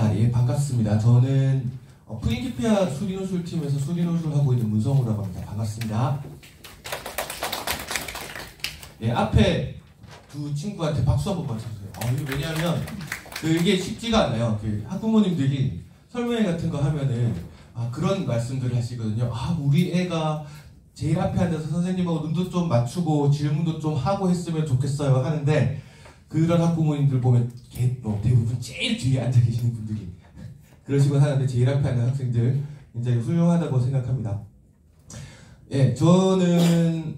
예, 반갑습니다. 저는 프린키피아 수리논술팀에서 수리논술을 하고 있는 문성우라고 합니다. 반갑습니다. 예, 앞에 두 친구한테 박수 한 번만 쳐주세요. 왜냐하면 이게 쉽지가 않아요. 학부모님들이 설명회 같은 거 하면은 그런 말씀들을 하시거든요. 우리 애가 제일 앞에 앉아서 선생님하고 눈도 좀 맞추고 질문도 좀 하고 했으면 좋겠어요 하는데, 그런 학부모님들 보면 대부분 제일 뒤에 앉아 계시는 분들이 그러시곤 하는데, 제일 앞에 앉는 학생들 굉장히 훌륭하다고 생각합니다. 예, 저는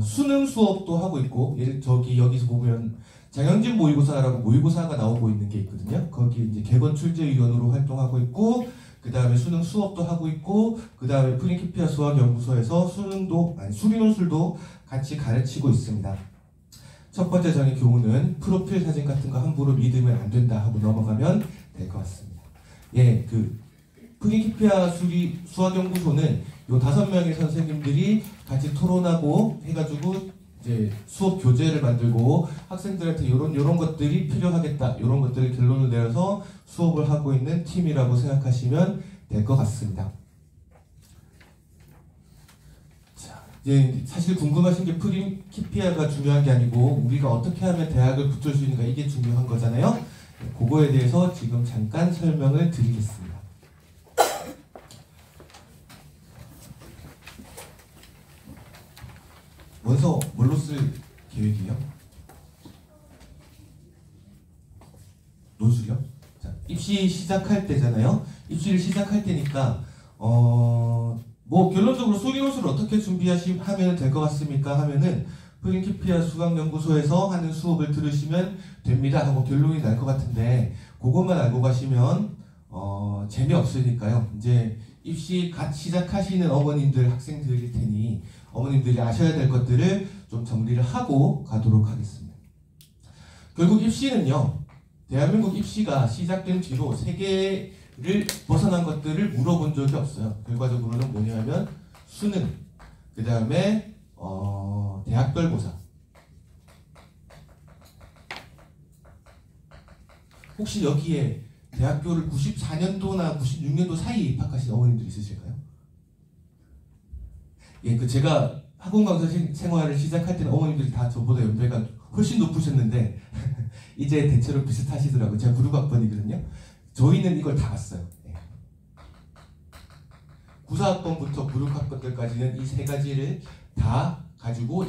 수능 수업도 하고 있고, 여기서 보면 장현진 모의고사라고 모의고사가 나오고 있는 게 있거든요. 거기 이제 객원 출제위원으로 활동하고 있고, 그 다음에 수능 수업도 하고 있고, 그 다음에 프린키피아 수학연구소에서 수리논술도 같이 가르치고 있습니다. 첫 번째 저희 교훈은 프로필 사진 같은 거 함부로 믿으면 안 된다 하고 넘어가면 될 것 같습니다. 예, 프린키피아 수학연구소는 요 5명의 선생님들이 같이 토론하고 해가지고 이제 수업 교재를 만들고 학생들한테 요런 것들이 필요하겠다, 요런 것들을 결론을 내려서 수업을 하고 있는 팀이라고 생각하시면 될 것 같습니다. 자, 이제 사실 궁금하신 게 프린키피아가 중요한 게 아니고 우리가 어떻게 하면 대학을 붙을 수 있는가, 이게 중요한 거잖아요. 그거에 대해서 지금 잠깐 설명을 드리겠습니다. 원서 뭘로 쓸 계획이에요? 논술이요? 자, 입시 시작할 때잖아요. 입시를 시작할 때니까 결론적으로 수리논술을 어떻게 준비하면 될 것 같습니까? 하면은 프린키피아 수학연구소에서 하는 수업을 들으시면 됩니다 하고 결론이 날 것 같은데, 그것만 알고 가시면 재미없으니까요. 이제 입시 갓 시작하시는 어머님들, 학생들일 테니 어머님들이 아셔야 될 것들을 좀 정리를 하고 가도록 하겠습니다. 결국 입시는요, 대한민국 입시가 시작된 뒤로 세계를 벗어난 것들을 물어본 적이 없어요. 결과적으로는 뭐냐면 수능, 그 다음에 대학별고사. 혹시 여기에 대학교를 94년도나 96년도 사이에 입학하신 어머님들 있으실까요? 예, 제가 학원 강사 생활을 시작할 때는 어머님들이 다 저보다 연배가 훨씬 높으셨는데 이제 대체로 비슷하시더라고요. 제가 96학번이거든요. 저희는 이걸 다 봤어요. 예. 94학번부터 96학번들까지는 이 세 가지를 다 가지고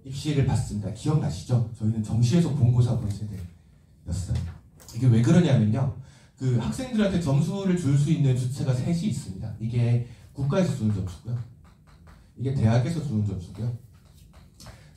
입시를 봤습니다. 기억나시죠? 저희는 정시에서 본고사 본 세대였어요. 이게 왜 그러냐면요, 학생들한테 점수를 줄 수 있는 주체가 셋이 있습니다. 이게 국가에서 주는 점수고요, 이게 대학에서 주는 점수고요,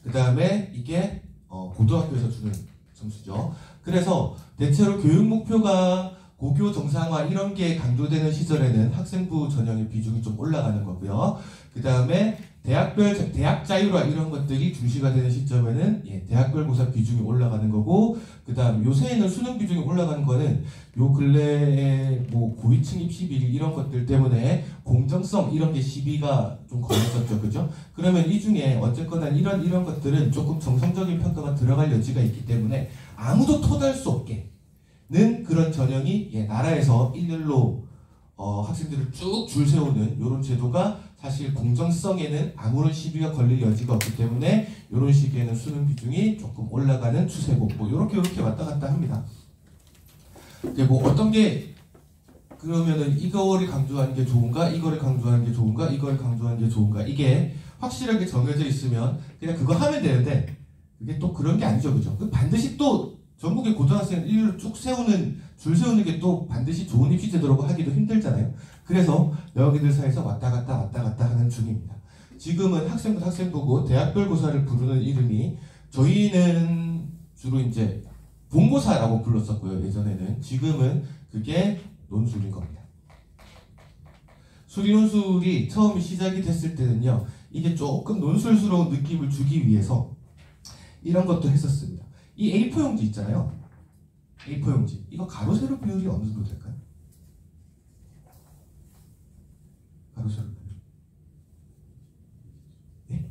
그 다음에 이게 고등학교에서 주는 점수죠. 그래서 대체로 교육 목표가 고교 정상화 이런 게 강조되는 시절에는 학생부 전형의 비중이 좀 올라가는 거고요. 그 다음에 대학 자율화 이런 것들이 중시가 되는 시점에는 대학별 고사 비중이 올라가는 거고, 그 다음 요새에는 수능 비중이 올라가는 거는 요 근래에 고위층 입시 비리 이런 것들 때문에 공정성 이런 게 시비가 좀 걸렸었죠, 그죠? 그러면 이 중에 어쨌거나 이런 것들은 조금 정성적인 평가가 들어갈 여지가 있기 때문에 아무도 토달할 수 없게는 그런 전형이 나라에서 일렬로 학생들을 쭉 줄 세우는 이런 제도가 사실 공정성에는 아무런 시비가 걸릴 여지가 없기 때문에 이런 시기에는 수능 비중이 조금 올라가는 추세고, 이렇게 왔다 갔다 합니다. 근데 어떤 게 그러면은 이거를 강조하는 게 좋은가, 이거를 강조하는 게 좋은가, 이걸 강조하는 게 좋은가, 이게 확실하게 정해져 있으면 그냥 그거 하면 되는데, 그게 또 그런 게 아니죠, 그죠? 반드시 또 전국의 고등학생을 일렬로 쭉 줄 세우는 게 또 반드시 좋은 입시 제도라고 하기도 힘들잖아요. 그래서 여기들 사이에서 왔다 갔다 하는 중입니다. 지금은 학생부고 대학별 고사를 부르는 이름이, 저희는 주로 이제 본고사라고 불렀었고요, 예전에는. 지금은 그게 논술인 겁니다. 수리논술이 처음 시작이 됐을 때는요, 이게 조금 논술스러운 느낌을 주기 위해서 이런 것도 했었습니다. 이 A4 용지 있잖아요. A4 용지. 이거 가로 세로 비율이 어느 정도 될까요? 가로 세로 비율. 네?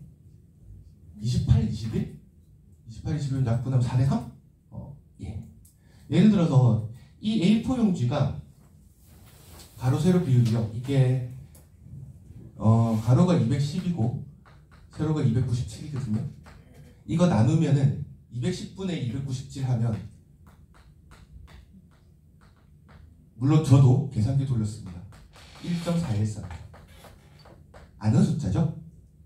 28, 21? 28, 21 약분하면 4대 3? 예. 예를 들어서 이 A4 용지가 가로 세로 비율이요. 이게 가로가 210이고 세로가 297이거든요. 이거 나누면은 210분의 297 하면, 물론 저도 계산기 돌렸습니다. 1.414. 아는 숫자죠?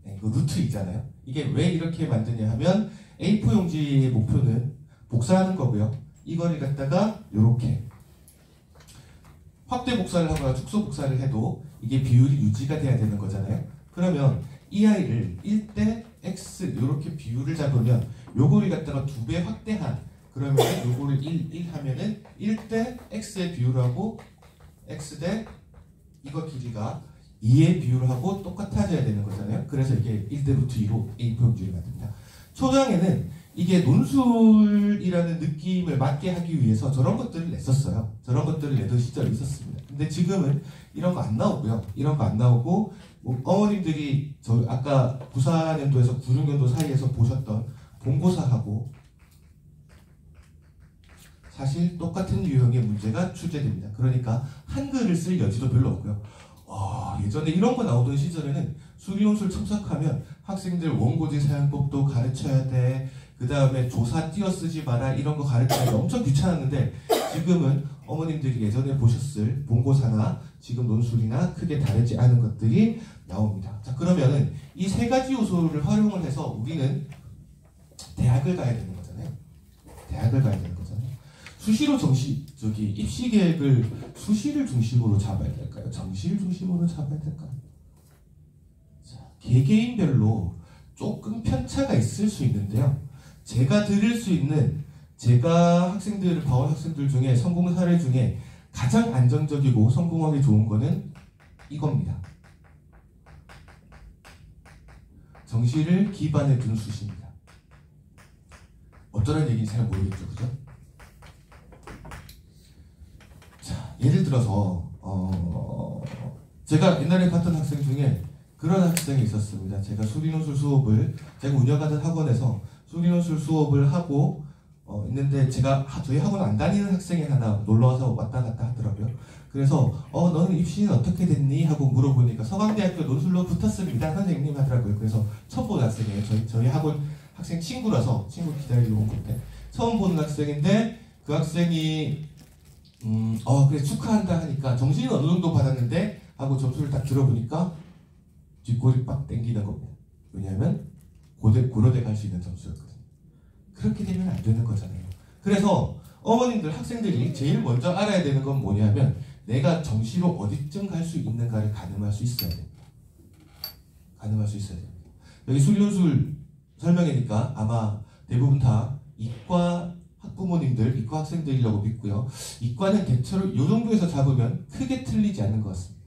네, 이거 루트 있잖아요. 이게 왜 이렇게 만드냐 하면 A4 용지의 목표는 복사하는 거고요. 이거를 갖다가 이렇게 확대 복사를 하거나 축소 복사를 해도 이게 비율이 유지가 돼야 되는 거잖아요. 그러면 이 아이를 1대 x 이렇게 비율을 잡으면 요거를 갖다가 2배 확대한, 그러면 요거를 1 하면은 1대 x의 비율하고 x 대 이거 길이가 2의 비율하고 똑같아져야 되는 거잖아요. 그래서 이게 1대 루트 2로 A4 용지를 만듭니다. 초장에는 이게 논술이라는 느낌을 맞게 하기 위해서 저런 것들을 냈었어요. 저런 것들을 내던 시절이 있었습니다. 근데 지금은 이런 거 안 나오고요. 이런 거 안 나오고, 뭐 어머님들이 저 아까 94년도에서 96년도 사이에서 보셨던 본고사하고 사실 똑같은 유형의 문제가 출제됩니다. 그러니까 한글을 쓸 여지도 별로 없고요. 예전에 이런 거 나오던 시절에는 수리논술 첨삭하면 학생들 원고지 사용법도 가르쳐야 돼. 그 다음에 조사 띄어쓰지 마라, 이런 거 가르치는 게 엄청 귀찮았는데, 지금은 어머님들이 예전에 보셨을 본고사나 지금 논술이나 크게 다르지 않은 것들이 나옵니다. 자, 그러면은 이 세 가지 요소를 활용을 해서 우리는 대학을 가야 되는 거잖아요. 대학을 가야 되는 거잖아요. 수시로 입시 계획을 수시를 중심으로 잡아야 될까요? 정시를 중심으로 잡아야 될까요? 자, 개개인별로 조금 편차가 있을 수 있는데요. 제가 드릴 수 있는, 제가 학생들을 봐온 학생들 중에 성공 사례 중에 가장 안정적이고 성공하기 좋은 거는 이겁니다. 정시를 기반에 둔 수시입니다. 어쩌라는 얘기인지 잘 모르겠죠, 그죠? 자, 예를 들어서 제가 옛날에 봤던 학생 중에 그런 학생이 있었습니다. 제가 수리논술 수업을, 제가 운영하던 학원에서 수리논술 수업을 하고 있는데, 제가 저희 학원 안 다니는 학생이 하나 놀러와서 왔다 갔다 하더라고요. 그래서 너는 입시는 어떻게 됐니? 하고 물어보니까 서강대학교 논술로 붙었습니다, 선생님 하더라고요. 그래서 처음 보는 학생이에요. 저희 학원 학생 친구라서, 친구 기다리러 온 건데 처음 보는 학생인데, 그 학생이 그래 축하한다 하니까 정신이 어느 정도 받았는데 하고 점수를 딱 들어보니까 뒷골이 빡 땡기는 겁니다. 왜냐하면 고려대 갈 수 있는 점수였거든요. 그렇게 되면 안 되는 거잖아요. 그래서 어머님들, 학생들이 제일 먼저 알아야 되는 건 뭐냐면, 내가 정시로 어디쯤 갈 수 있는가를 가늠할 수 있어야 됩니다. 가늠할 수 있어야 됩니다. 여기 수리논술 설명이니까 아마 대부분 다 이과 학부모님들, 이과 학생들이라고 믿고요. 이과는 대체로 이 정도에서 잡으면 크게 틀리지 않는 것 같습니다.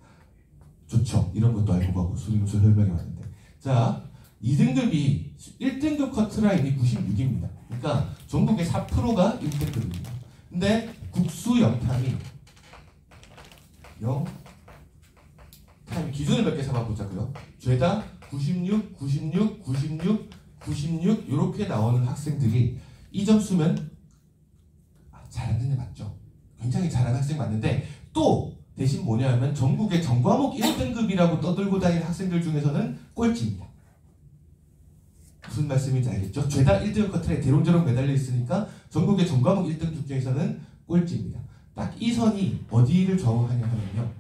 좋죠. 이런 것도 알고 가고 수리논술 설명이 왔는데. 자, 2등급이 1등급 커트라인이 96입니다. 그러니까 전국의 4%가 1등급입니다. 근데 국수 0탐이 0 탐 기준을 몇 개 잡아보자고요. 죄다 96, 96, 96, 96 이렇게 나오는 학생들이 이 점수면 잘하는 애 맞죠? 굉장히 잘하는 학생 맞는데, 또 대신 뭐냐 하면 전국의 전과목 1등급이라고 떠들고 다니는 학생들 중에서는 꼴찌입니다. 무슨 말씀인지 알겠죠? 죄다 1등급 커트라인 대롱대롱 매달려 있으니까 전국의 전과목 1등급 중에서는 꼴찌입니다. 딱 이 선이 어디를 좌우하냐 하면요,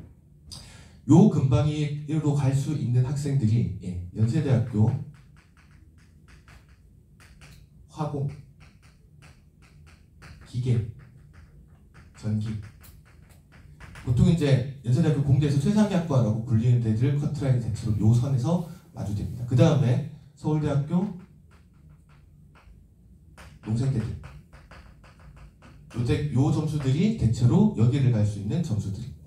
요 근방위로 갈 수 있는 학생들이 연세대학교 화공, 기계, 전기, 보통 이제 연세대학교 공대에서 최상위학과라고 불리는 데들 커트라인 대체로 요 선에서 마주됩니다. 그 다음에 서울대학교, 농생대들, 요 점수들이 대체로 여기를 갈 수 있는 점수들입니다.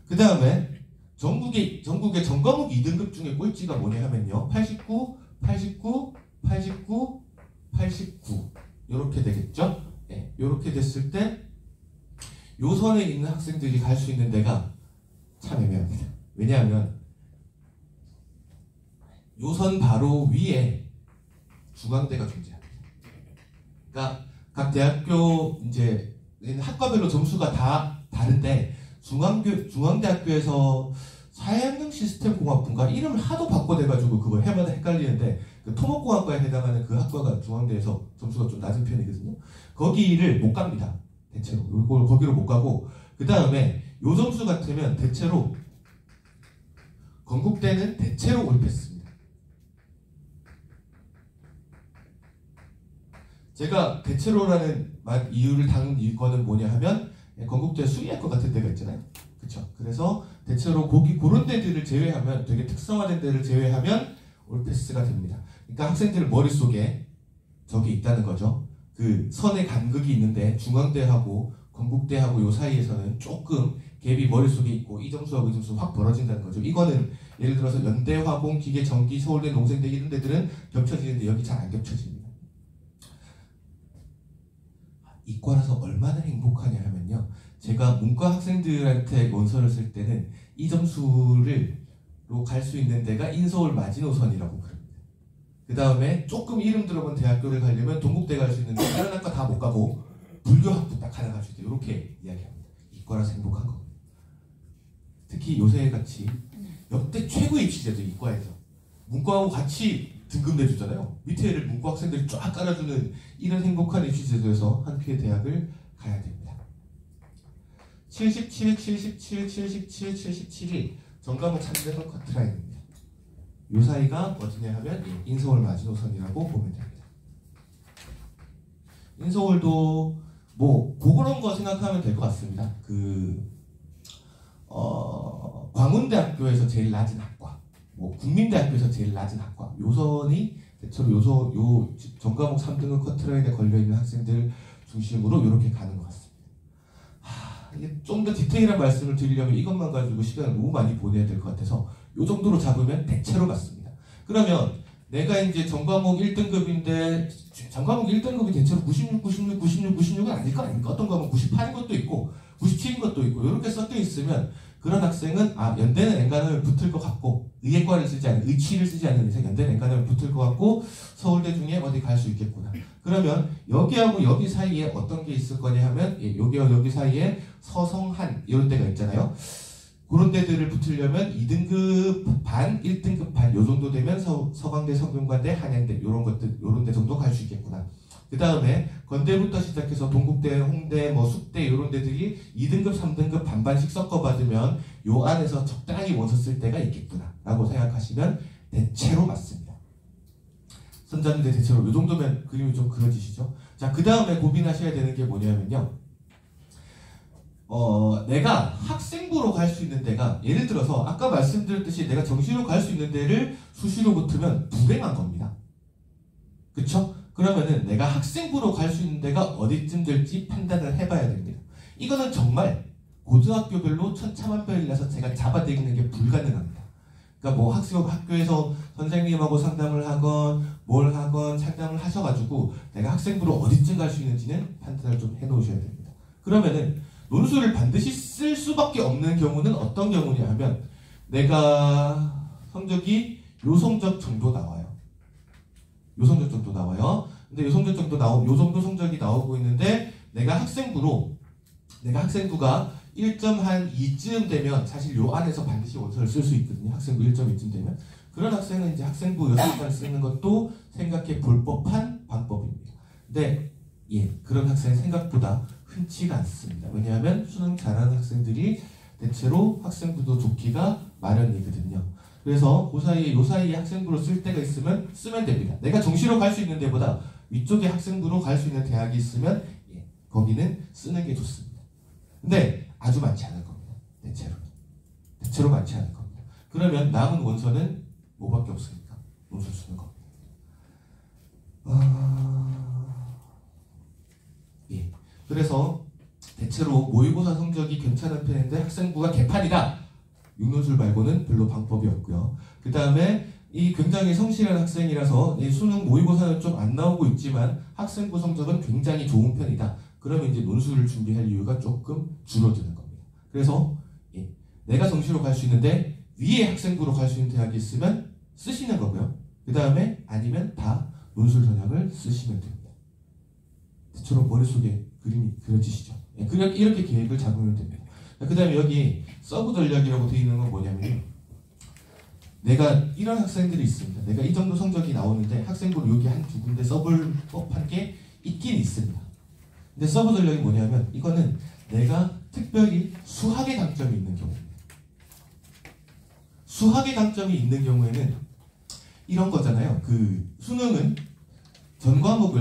그 다음에 전국의 전과목 2등급 중에 꼴찌가 뭐냐 하면요, 89, 89, 89, 89 이렇게 되겠죠? 네, 이렇게 됐을 때 요 선에 있는 학생들이 갈 수 있는 데가 참 애매합니다. 왜냐하면 요 선 바로 위에 중앙대가 존재합니다. 그러니까 각 대학교 이제 학과별로 점수가 다 다른데 중앙대학교에서 사회환경 시스템 공학부인가 이름을 하도 바꿔대가지고 그걸 해마다 헷갈리는데 그 토목공학과에 해당하는 그 학과가 중앙대에서 점수가 좀 낮은 편이거든요. 거기를 못 갑니다. 대체로 이걸 거기로 못 가고 그 다음에 요 점수 같으면 대체로 건국대는 대체로 올패스입니다. 제가 대체로라는 이유를 담은 이유는 뭐냐 하면 건국대 수의학과 같은 데가 있잖아요. 그쵸? 그래서 대체로 그런 데들을 제외하면 되게 특성화된 데를 제외하면 올패스가 됩니다. 그러니까 학생들 머릿속에 저기 있다는 거죠. 그 선의 간극이 있는데 중앙대하고 건국대하고 요 사이에서는 조금 갭이 머릿속에 있고 이 점수하고 이 점수 확 벌어진다는 거죠. 이거는 예를 들어서 연대, 화공, 기계, 전기, 서울대, 농생대 이런 데들은 겹쳐지는데 여기 잘 안 겹쳐집니다. 이과라서 얼마나 행복하냐 하면요. 제가 문과 학생들한테 원서를 쓸 때는 이 점수로 갈 수 있는 데가 인서울 마지노선이라고 그럽니다. 그 다음에 조금 이름 들어본 대학교를 가려면 동국대 갈 수 있는데 다른 학과 다 못 가고 불교학부 딱 하나 갈 수 있다. 이렇게 이야기합니다. 이과라서 행복한 겁니다. 특히 요새같이 역대 최고의 입시제도 이과에서 문과하고 같이 등급 내주잖아요. 밑에 애를 문과 학생들이 쫙 깔아주는 이런 행복한 입시제도에서 한 피의 대학을 가야 됩니다. 77, 77, 77, 77이 전과목 300원 커트라인입니다. 요 사이가 어디냐 하면 인서울 마지노선이라고 보면 됩니다. 인서울도 뭐 그런 거 생각하면 될 것 같습니다. 광운대학교에서 제일 낮은 학과, 뭐 국민대학교에서 제일 낮은 학과, 요선이 대체로 요 전과목 3등급 커트라인에 걸려있는 학생들 중심으로 이렇게 가는 것 같습니다. 이게 좀 더 디테일한 말씀을 드리려면 이것만 가지고 시간을 너무 많이 보내야 될 것 같아서 요 정도로 잡으면 대체로 맞습니다. 그러면 내가 이제 전과목 1등급인데 전과목 1등급이 대체로 96, 96, 96, 96은 아닐 거 아닙니까? 어떤 과목 98인 것도 있고 97인 것도 있고 이렇게 섞여 있으면 그런 학생은 연대는 엔간하면 붙을 것 같고 의예과를 쓰지 않는 의치를 쓰지 않는 이상 연대는 엔간하면 붙을 것 같고 서울대 중에 어디 갈 수 있겠구나. 그러면 여기하고 여기 사이에 어떤 게 있을 거냐 하면 여기와 여기 사이에 서성한 이런 데가 있잖아요. 그런 데들을 붙으려면 2등급 반, 1등급 반 요 정도 되면 서강대, 성균관대, 한양대 요런 데 정도 갈 수 있겠구나. 그 다음에 건대부터 시작해서 동국대, 홍대, 뭐 숙대 이런 데들이 2등급, 3등급 반반씩 섞어받으면 요 안에서 적당히 원서 쓸 때가 있겠구나 라고 생각하시면 대체로 맞습니다. 선자님들 대체로 요 정도면 그림이 좀 그려지시죠? 자, 그 다음에 고민하셔야 되는 게 뭐냐면요. 내가 학생부로 갈 수 있는 데가 예를 들어서 아까 말씀드렸듯이 내가 정시로 갈 수 있는 데를 수시로 붙으면 불행한 겁니다. 그쵸? 그러면은 내가 학생부로 갈 수 있는 데가 어디쯤 될지 판단을 해봐야 됩니다. 이거는 정말 고등학교별로 천차만별이라서 제가 잡아내기는 게 불가능합니다. 그러니까 뭐 학교에서 선생님하고 상담을 하건 뭘 하건 상담을 하셔가지고 내가 학생부로 어디쯤 갈 수 있는지는 판단을 좀 해놓으셔야 됩니다. 그러면은 논술을 반드시 쓸 수밖에 없는 경우는 어떤 경우냐 하면 내가 성적이 요 성적 정도 나와요. 요 성적 정도 나와요. 근데 요 성적 정도 요 정도 성적이 나오고 있는데 내가 학생부가 1점 한 2쯤 되면 사실 요 안에서 반드시 원서를 쓸 수 있거든요. 학생부 1.2쯤 되면. 그런 학생은 이제 학생부 6달 쓰는 것도 생각해 볼 법한 방법입니다. 근데 그런 학생은 생각보다 흔치가 않습니다. 왜냐하면 수능 잘하는 학생들이 대체로 학생부도 좋기가 마련이거든요. 그래서 요 사이에 학생부로 쓸 때가 있으면 쓰면 됩니다. 내가 정시로 갈 수 있는 데보다 위쪽에 학생부로 갈 수 있는 대학이 있으면 거기는 쓰는 게 좋습니다. 근데 아주 많지 않을 겁니다. 대체로 많지 않을 겁니다. 그러면 남은 원서는 뭐밖에 없으니까 논술 쓰는 겁니다. 그래서 대체로 모의고사 성적이 괜찮은 편인데 학생부가 개판이다. 6논술 말고는 별로 방법이 없고요. 그 다음에 이 굉장히 성실한 학생이라서 이 수능 모의고사는 좀 안 나오고 있지만 학생부 성적은 굉장히 좋은 편이다. 그러면 이제 논술을 준비할 이유가 조금 줄어드는 겁니다. 그래서 내가 정시로 갈 수 있는데 위에 학생부로 갈 수 있는 대학이 있으면 쓰시는 거고요. 그 다음에 아니면 다 논술 전형을 쓰시면 됩니다. 대체로 머릿속에 그림이 그려지시죠? 예, 그냥 이렇게 계획을 잡으면 됩니다. 그 다음에 여기 서브 전략이라고 되어 있는 건 뭐냐면 내가 이런 학생들이 있습니다. 내가 이 정도 성적이 나오는데 학생부를 여기 한 두 군데 써볼 법한 게 있긴 있습니다. 근데 서브 전략이 뭐냐면 이거는 내가 특별히 수학의 강점이 있는 경우입니다. 수학의 강점이 있는 경우에는 이런 거잖아요. 그 수능은 전 과목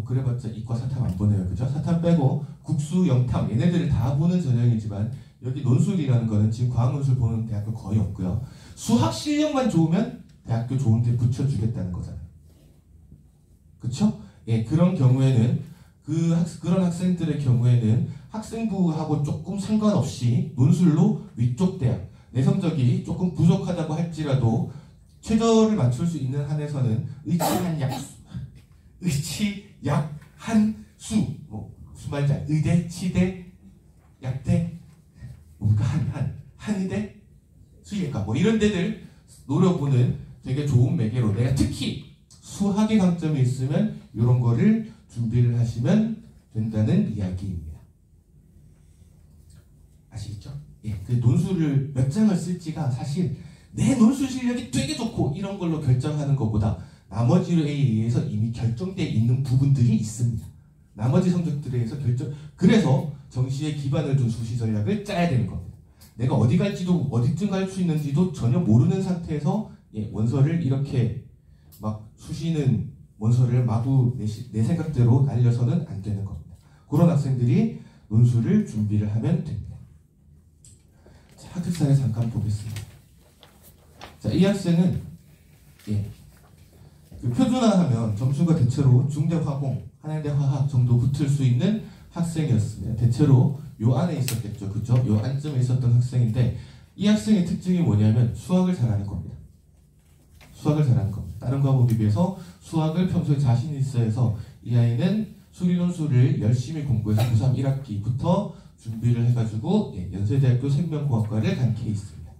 그래봤자 이과 사탐 안 보내요. 그죠? 사탐 빼고 국수, 영탐 얘네들을 다 보는 전형이지만 여기 논술이라는 거는 지금 과학 논술 보는 대학교 거의 없고요. 수학 실력만 좋으면 대학교 좋은 데 붙여주겠다는 거잖아요. 그쵸? 예, 그런 경우에는 그런 학생들의 경우에는 학생부하고 조금 상관없이 논술로 위쪽 대학 내 성적이 조금 부족하다고 할지라도 최저를 맞출 수 있는 한에서는 의치약한수 수말자 의대, 치대, 약대 뭔가 한의대, 수의과 이런 데들 노려보는 되게 좋은 매개로 내가 특히 수학의 강점이 있으면 이런 거를 준비를 하시면 된다는 이야기입니다. 아시겠죠? 예, 그 논술을 몇 장을 쓸지가 사실 내 논술 실력이 되게 좋고 이런 걸로 결정하는 것보다 나머지에 의해서 이미 결정되어 있는 부분들이 있습니다. 나머지 성적들에 의해서 그래서 정시에 기반을 둔 수시 전략을 짜야 되는 겁니다. 내가 어디 갈지도 어디쯤 갈 수 있는지도 전혀 모르는 상태에서 원서를 이렇게 막 수시는 원서를 마구 내 생각대로 날려서는 안 되는 겁니다. 그런 학생들이 논술을 준비를 하면 됩니다. 자, 학습사에 잠깐 보겠습니다. 자, 이 학생은 그 표준화하면 점수가 대체로 중대화공, 한양대 화학 정도 붙을 수 있는 학생이었습니다. 대체로 요 안에 있었겠죠. 그죠? 요 안쯤에 있었던 학생인데 이 학생의 특징이 뭐냐면 수학을 잘하는 겁니다. 수학을 잘하는 겁니다. 다른 과목에 비해서 수학을 평소에 자신 있어 해서 이 아이는 수리논술을 열심히 공부해서 고3 1학기부터 준비를 해가지고 연세대학교 생명공학과를 간 케이스입니다.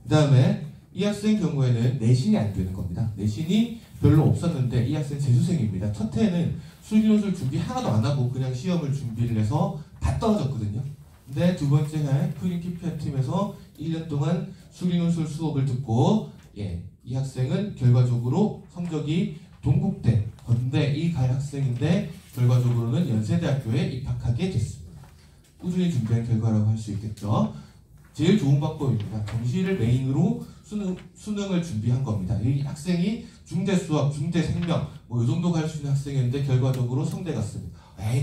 그 다음에 이 학생 경우에는 내신이 안 되는 겁니다. 내신이 별로 없었는데 이 학생 재수생입니다. 첫 해에는 수리논술 준비 하나도 안 하고 그냥 시험을 준비를 해서 다 떨어졌거든요. 근데 두 번째 해 프린키피아 팀에서 1년 동안 수리논술 수업을 듣고 이 학생은 결과적으로 성적이 동국대, 건대 이 갈 학생인데 결과적으로는 연세대학교에 입학하게 됐습니다. 꾸준히 준비한 결과라고 할 수 있겠죠. 제일 좋은 방법입니다. 정시를 메인으로 수능을 준비한 겁니다. 이 학생이 중대 수학, 중대 생명 이 정도 갈 수 있는 학생이었는데 결과적으로 성대 갔습니다.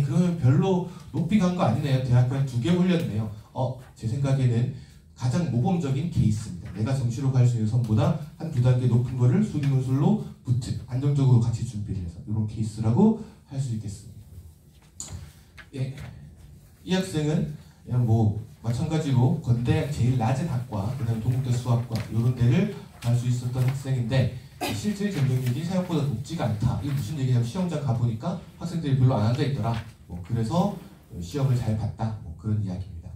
그러면 별로 높이 간 거 아니네요. 대학교 한 2개 올렸네요. 제 생각에는 가장 모범적인 케이스입니다. 내가 정시로 갈 수 있는 선보다 한 2단계 높은 거를 수리논술로 붙은 안정적으로 같이 준비를 해서 이런 케이스라고 할 수 있겠습니다. 이 학생은 그냥 마찬가지로 건대 제일 낮은 학과, 그 다음에 동국대 수학과 이런 데를 갈 수 있었던 학생인데 실질 경쟁률이 생각보다 높지가 않다. 이게 무슨 얘기냐면 시험장 가보니까 학생들이 별로 안 앉아있더라. 그래서 시험을 잘 봤다. 그런 이야기입니다.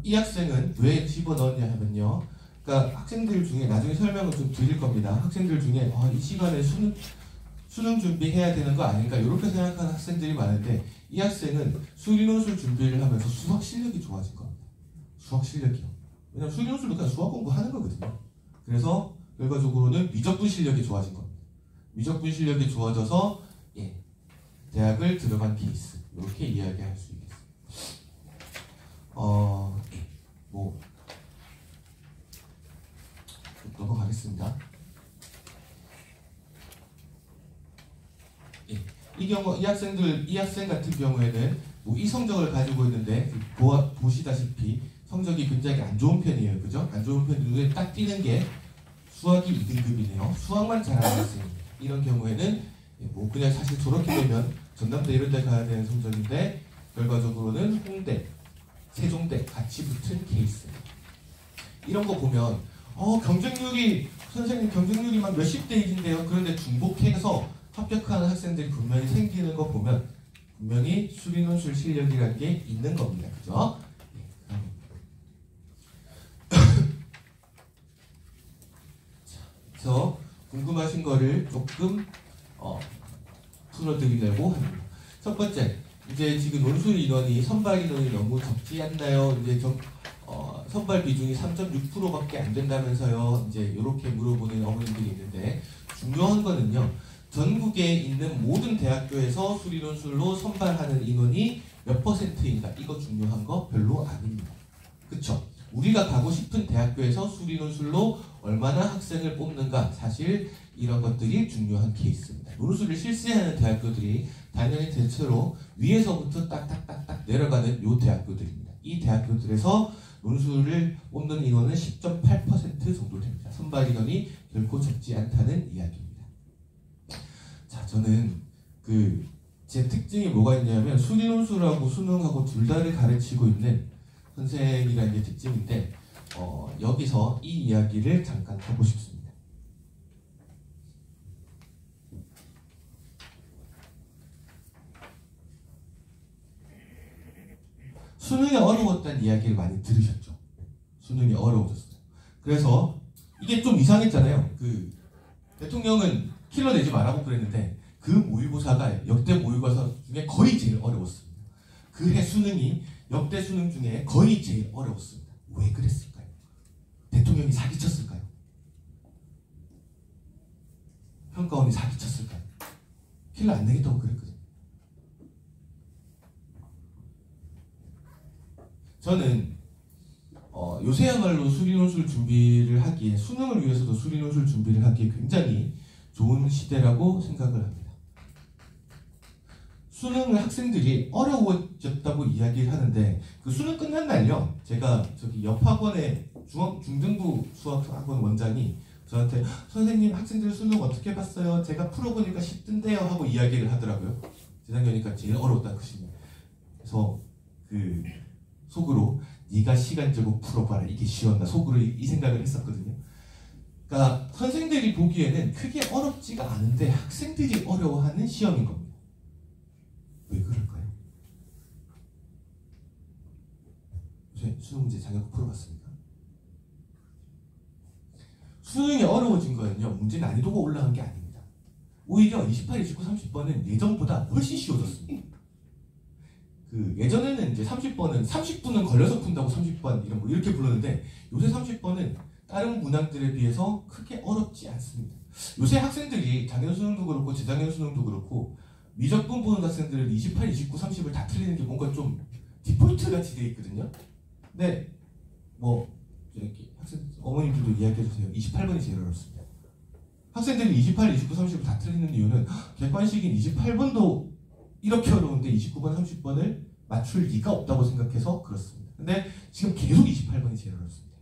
이 학생은 왜 집어넣었냐 하면요. 그러니까 학생들 중에 나중에 설명을 좀 드릴 겁니다. 학생들 중에 이 시간에 수능 준비해야 되는 거 아닌가 이렇게 생각하는 학생들이 많은데 이 학생은 수리논술 준비를 하면서 수학 실력이 좋아진 겁니다. 수학 실력이요. 왜냐면 수리논술도 그냥 수학 공부하는 거거든요. 그래서 결과적으로는 미적분 실력이 좋아진 겁니다. 미적분 실력이 좋아져서 대학을 들어간 케이스 이렇게 이야기할 수 있겠습니다. 넘어가겠습니다. 이 학생 같은 경우에는 이 성적을 가지고 있는데 보시다시피 성적이 굉장히 안 좋은 편이에요. 그죠? 안 좋은 편 눈에 딱 띄는 게 수학이 2등급이네요. 수학만 잘하는 학생. 이런 경우에는 그냥 사실 저렇게 되면 전남대 이런 데 가야 되는 성적인데 결과적으로는 홍대, 세종대 같이 붙은 케이스. 이런 거 보면 선생님 경쟁률이 막 몇십 대 1인데요. 그런데 중복해서 합격하는 학생들이 분명히 생기는 거 보면 분명히 수리논술 실력이라는 게 있는 겁니다. 그죠? 그래서 궁금하신 거를 조금 풀어드리려고 합니다. 첫 번째, 이제 지금 논술 인원이 선발 인원이 너무 적지 않나요? 이제 선발 비중이 3.6%밖에 안 된다면서요. 이제 이렇게 물어보는 어머님들이 있는데, 중요한 거는요. 전국에 있는 모든 대학교에서 수리논술로 선발하는 인원이 몇 %인가? 이거 중요한 거 별로 아닙니다. 그쵸? 우리가 가고 싶은 대학교에서 수리논술로 얼마나 학생을 뽑는가, 사실 이런 것들이 중요한 케이스입니다. 논술을 실시하는 대학교들이 당연히 대체로 위에서부터 딱딱딱딱 내려가는 요 대학교들입니다. 이 대학교들에서 논술을 뽑는 인원은 10.8% 정도 됩니다. 선발 인원이 결코 적지 않다는 이야기입니다. 자, 저는 제 특징이 뭐가 있냐면 수리논술하고 수능하고 둘 다를 가르치고 있는 선생이라는 게 특징인데, 여기서 이 이야기를 잠깐 하고 싶습니다. 수능이 어려웠다는 이야기를 많이 들으셨죠? 수능이 어려워졌어요. 그래서 이게 좀 이상했잖아요. 대통령은 킬러 내지 말라고 그랬는데 그 모의고사가 역대 모의고사 중에 거의 제일 어려웠습니다. 그 해 수능이 역대 수능 중에 거의 제일 어려웠습니다. 왜 그랬을까요? 대통령이 사기쳤을까요? 평가원이 사기쳤을까요? 킬러 안 내겠다고 그랬거든요. 저는 요새야말로 수리논술 준비를 하기에, 수능을 위해서도 수리논술 준비를 하기에 굉장히 좋은 시대라고 생각을 합니다. 수능을 학생들이 어려워졌다고 이야기를 하는데, 그 수능 끝난 날요, 제가 저기 옆 학원의 중등부 수학학원 원장이 저한테 선생님 학생들 수능 어떻게 봤어요? 제가 풀어보니까 쉽던데요 하고 이야기를 하더라고요. 재작년이니까 제일 어려웠다는 뜻입니다. 그래서 속으로 네가 시간 재고 풀어봐라, 이게 쉬웠나, 속으로 이 생각을 했었거든요. 그러니까 선생들이 보기에는 크게 어렵지가 않은데 학생들이 어려워하는 시험인 겁니다. 왜 그럴까요? 요새 수능 문제 작년 풀어봤습니까? 수능이 어려워진 거는요, 문제 난이도가 올라간 게 아닙니다. 오히려 28, 29, 30번은 예전보다 훨씬 쉬워졌습니다. 예전에는 이제 30분은 걸려서 푼다고 30번 이렇게 불렀는데, 요새 30번은 다른 문항들에 비해서 크게 어렵지 않습니다. 요새 학생들이 작년 수능도 그렇고 재작년 수능도 그렇고 미적분 보는 학생들은 28, 29, 30을 다 틀리는 게 뭔가 좀 디폴트 같이 되어 있거든요. 근데 이렇게 어머님들도 이야기해 주세요. 28번이 제일 어렵습니다. 학생들이 28, 29, 30을 다 틀리는 이유는 객관식인 28번도 이렇게 어려운데 29번, 30번을 맞출 리가 없다고 생각해서 그렇습니다. 근데 지금 계속 28번이 제일 어렵습니다.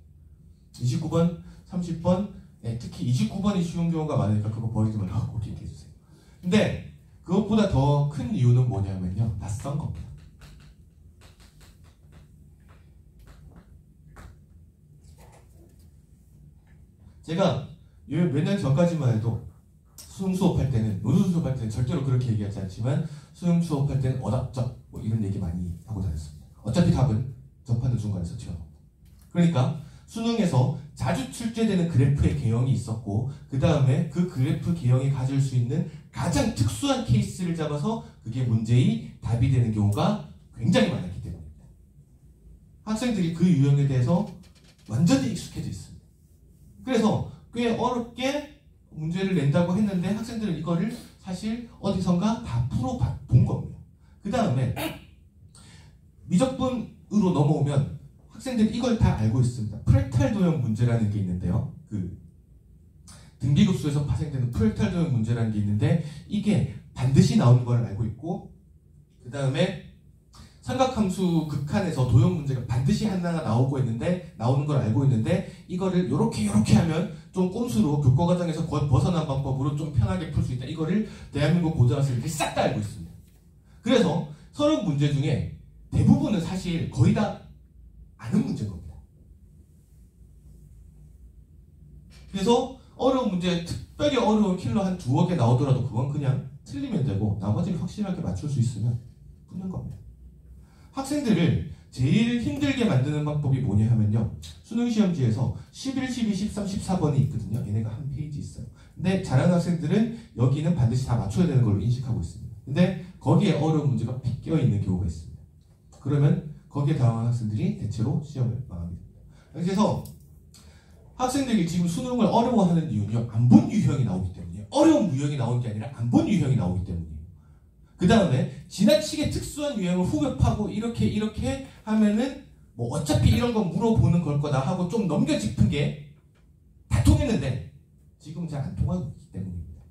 29번, 30번, 특히 29번이 쉬운 경우가 많으니까 그거 버리지 말라고 꼭 얘기해 주세요. 근데 그것보다 더 큰 이유는 뭐냐면요, 낯선 겁니다. 제가 몇 년 전까지만 해도 수능 수업할 때는, 논술 수업할 때는 절대로 그렇게 얘기하지 않지만 수능 수업할 때는 어답적 이런 얘기 많이 하고 다녔습니다. 어차피 답은 접하는 순간에서 튀어나옵니다. 그러니까 수능에서 자주 출제되는 그래프의 개형이 있었고, 그 다음에 그 그래프 개형이 가질 수 있는 가장 특수한 케이스를 잡아서 그게 문제의 답이 되는 경우가 굉장히 많았기 때문입니다. 학생들이 그 유형에 대해서 완전히 익숙해져 있습니다. 그래서 꽤 어렵게 문제를 낸다고 했는데 학생들은 이거를 사실 어디선가 다 풀어본 겁니다. 그 다음에 미적분으로 넘어오면 학생들이 이걸 다 알고 있습니다. 프랙탈 도형 문제라는 게 있는데요. 등비급수에서 파생되는 프랙탈 도형 문제라는 게 있는데, 이게 반드시 나오는 걸 알고 있고, 그 다음에 삼각함수 극한에서 도형 문제가 반드시 하나가 나오는 걸 알고 있는데, 이거를 요렇게 하면 좀 꼼수로 교과과정에서 벗어난 방법으로 좀 편하게 풀 수 있다. 이거를 대한민국 고등학생들이 싹 다 알고 있습니다. 그래서 서른 문제 중에 대부분은 사실 거의 다 아는 문제인 겁니다. 그래서 어려운 문제, 특별히 어려운 킬러 한 2개 나오더라도 그건 그냥 틀리면 되고 나머지는 확실하게 맞출 수 있으면 푸는 겁니다. 학생들을 제일 힘들게 만드는 방법이 뭐냐 하면요, 수능시험지에서 11, 12, 13, 14번이 있거든요. 얘네가 한 페이지 있어요. 근데 잘하는 학생들은 여기는 반드시 다 맞춰야 되는 걸로 인식하고 있습니다. 근데 거기에 어려운 문제가 빗겨 있는 경우가 있습니다. 그러면 거기에 당황한 학생들이 대체로 시험을 망하게 됩니다. 그래서 학생들이 지금 수능을 어려워하는 이유는요, 안 본 유형이 나오기 때문이에요. 어려운 유형이 나오는 게 아니라 안 본 유형이 나오기 때문이에요. 그 다음에 지나치게 특수한 유형을 후벼 파고 이렇게 하면은 뭐 어차피 이런 거 물어보는 걸 거다 하고 좀 넘겨 짚은 게 다 통했는데 지금 잘 안 통하고 있기 때문입니다.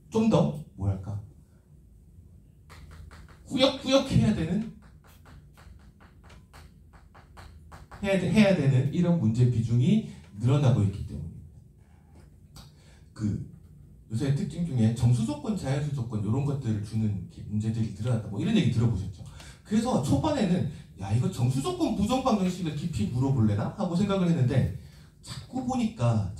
좀 더 뭐랄까 꾸역꾸역 해야 되는 이런 문제 비중이 늘어나고 있기 때문입니다. 요새 특징 중에 정수 조건, 자연수 조건 이런 것들을 주는 문제들이 늘어났다. 뭐 이런 얘기 들어보셨죠? 그래서 초반에는 야 이거 정수 조건 부정 방정식을 깊이 물어볼래나 하고 생각을 했는데 자꾸 보니까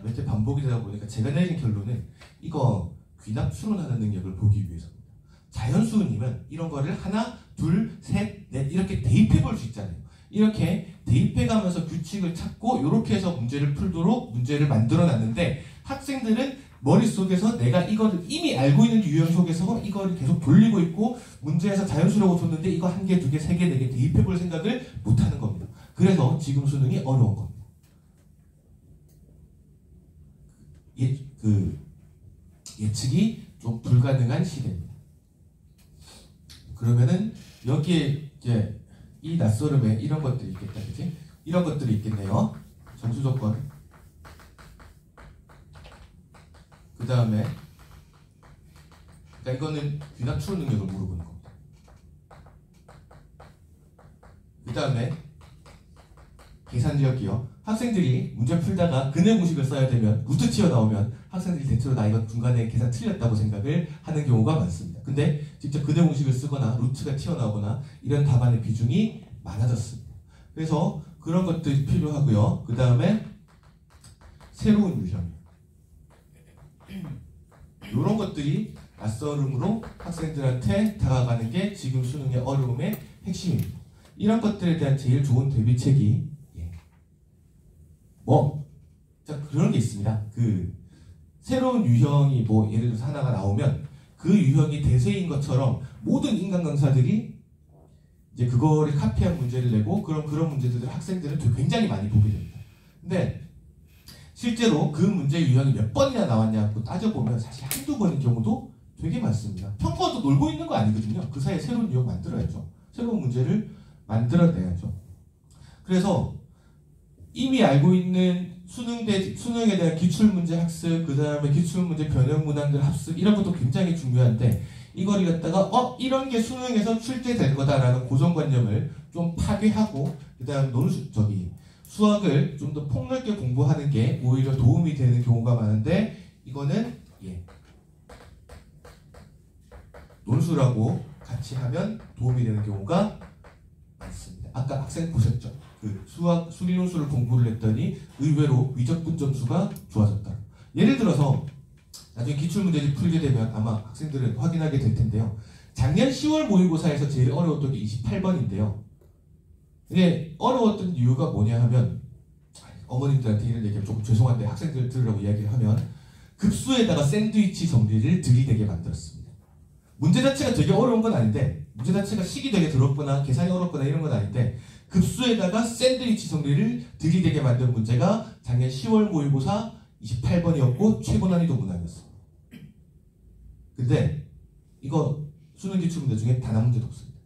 몇 회 반복이 되다 보니까 제가 내린 결론은 이거 귀납 추론하는 능력을 보기 위해서입니다. 자연수는이면 이런 거를 하나, 둘, 셋, 넷 이렇게 대입해 볼 수 있잖아요. 이렇게 대입해가면서 규칙을 찾고 이렇게 해서 문제를 풀도록 문제를 만들어 놨는데 학생들은 머릿속에서 내가 이거를 이미 알고 있는 유형 속에서 이거를 계속 돌리고 있고 문제에서 자연수라고 줬는데 이거 한 개, 두 개, 세 개, 네 개 대입해 볼 생각을 못 하는 겁니다. 그래서 지금 수능이 어려운 겁니다. 예측이 좀 불가능한 시대입니다. 그러면은 여기에 이제 이 낯설음에 이런 것들이 있겠다, 그치? 이런 것들이 있겠네요. 정수 조건. 그 다음에, 그러니까 이거는 귀납 추론 능력을 물어보는 겁니다. 그 다음에 계산력이요. 학생들이 문제 풀다가 근해 공식을 써야 되면 루트 튀어나오면 학생들이 대체로 나 이거 중간에 계산 틀렸다고 생각을 하는 경우가 많습니다. 근데 직접 근해 공식을 쓰거나 루트가 튀어나오거나 이런 답안의 비중이 많아졌습니다. 그래서 그런 것들이 필요하고요. 그 다음에 새로운 유형 이런 것들이 낯설음으로 학생들한테 다가가는 게 지금 수능의 어려움의 핵심입니다. 이런 것들에 대한 제일 좋은 대비책이 자, 그런 게 있습니다. 새로운 유형이 뭐 예를 들어서 하나가 나오면 그 유형이 대세인 것처럼 모든 인간 강사들이 이제 그거를 카피한 문제를 내고 그런 문제들을 학생들은 굉장히 많이 보게 됩니다. 근데 실제로 그 문제 유형이 몇 번이나 나왔냐고 따져보면 사실 한두 번인 경우도 되게 많습니다. 평가도 놀고 있는 거 아니거든요. 그 사이에 새로운 유형 만들어야죠. 새로운 문제를 만들어내야죠. 그래서 이미 알고 있는 수능에 대한 기출문제 학습, 그 다음에 기출문제 변형 문항들 학습 이런 것도 굉장히 중요한데 이걸 갖다가 이런 게 수능에서 출제될 거다라는 고정관념을 좀 파괴하고 그 다음 수학을 좀 더 폭넓게 공부하는 게 오히려 도움이 되는 경우가 많은데 이거는 논술하고 같이 하면 도움이 되는 경우가 많습니다. 아까 학생 보셨죠? 수리 논술을 공부를 했더니 의외로 위적분 점수가 좋아졌다. 예를 들어서 나중에 기출문제집 풀게 되면 아마 학생들은 확인하게 될 텐데요. 작년 10월 모의고사에서 제일 어려웠던 게 28번인데요. 이게 어려웠던 이유가 뭐냐 하면 어머님들한테 이런 얘기하면 조금 죄송한데 학생들 들으라고 이야기를 하면 급수에다가 샌드위치 정리를 들이대게 만들었습니다. 문제 자체가 되게 어려운 건 아닌데 문제 자체가 식이 되게 더럽거나 계산이 어렵거나 이런 건 아닌데 급수에다가 샌드위치 정리를 들이대게 만든 문제가 작년 10월 모의고사 28번이었고 최고 난이도 문항이었습니다. 근데 이거 수능 기출문제 중에 단 한 문제도 없습니다.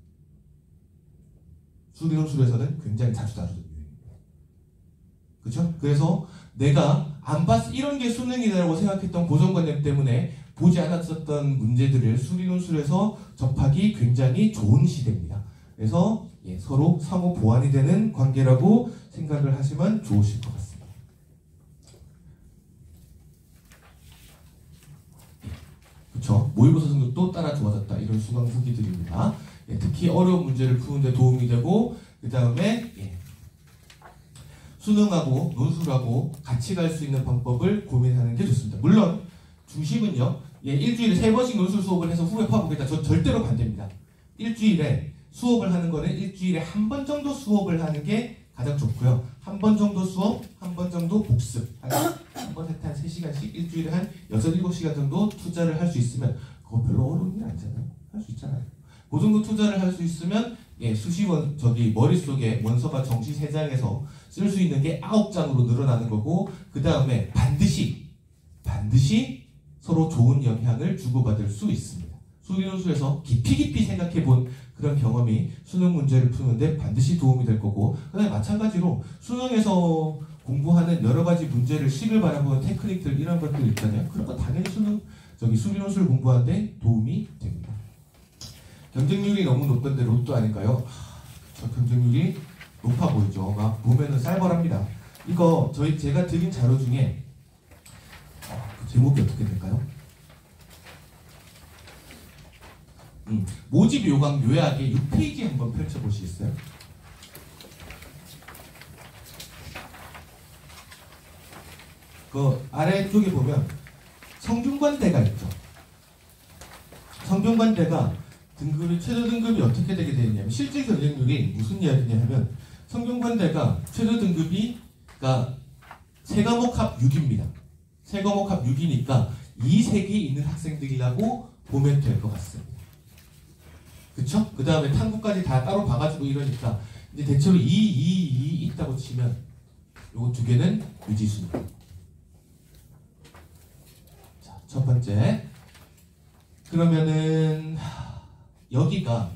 수리논술에서는 굉장히 자주 다루는 유형입니다. 그렇죠? 그래서 내가 안 봤, 이런 게 수능이라고 생각했던 고정관념 때문에 보지 않았었던 문제들을 수리논술에서 접하기 굉장히 좋은 시대입니다. 그래서 서로 상호 보완이 되는 관계라고 생각을 하시면 좋으실 것 같습니다. 그렇죠? 모의고사 성적도 따라 좋아졌다. 이런 수강 후기들입니다. 특히 어려운 문제를 푸는데 도움이 되고 그 다음에 수능하고 논술하고 같이 갈 수 있는 방법을 고민하는 게 좋습니다. 물론 중심은요. 일주일에 3번씩 논술 수업을 해서 후배 파보겠다. 저 절대로 반대입니다. 일주일에 수업을 하는 거는 일주일에 한 번 정도 수업을 하는 게 가장 좋고요. 한 번 정도 수업, 한 번 정도 복습. 한 번 한 3시간씩 일주일에 한 6, 7시간 정도 투자를 할 수 있으면 그거 별로 어려운 일 아니잖아요. 할 수 있잖아요. 그 정도 투자를 할 수 있으면 수시원 머릿속에 원서가 정시 3장에서 쓸 수 있는 게 9장으로 늘어나는 거고, 그 다음에 반드시 서로 좋은 영향을 주고받을 수 있습니다. 수리논술에서 깊이 생각해 본 그런 경험이 수능 문제를 푸는데 반드시 도움이 될 거고, 그 다음에 마찬가지로 수능에서 공부하는 여러 가지 문제를 식을 바라보는 테크닉들 이런 것들 있잖아요. 그런 거 당연히 수리논술 공부하는데 도움이 됩니다. 경쟁률이 너무 높던데 로또 아닐까요? 저 경쟁률이 높아 보이죠. 막 보면은 쌀벌합니다. 이거 제가 드린 자료 중에 그 제목이 어떻게 될까요? 모집 요강 요약의 6페이지 한번 펼쳐보시겠어요? 그 아래쪽에 보면 성균관대가 있죠. 성균관대가 최저 등급이 어떻게 되게 되느냐면, 실제 경쟁률이 무슨 이야기냐 하면, 성균관대가 최저 등급이가 3과목 합 6입니다. 3과목 합 6이니까 2색이 있는 학생들이라고 보면 될 것 같습니다. 그쵸? 그 다음에 탐구까지 다 따로 봐가지고 이러니까 이제 대체로 2 있다고 치면 요거 2개는 유지수입니다. 자, 첫 번째. 그러면은 여기가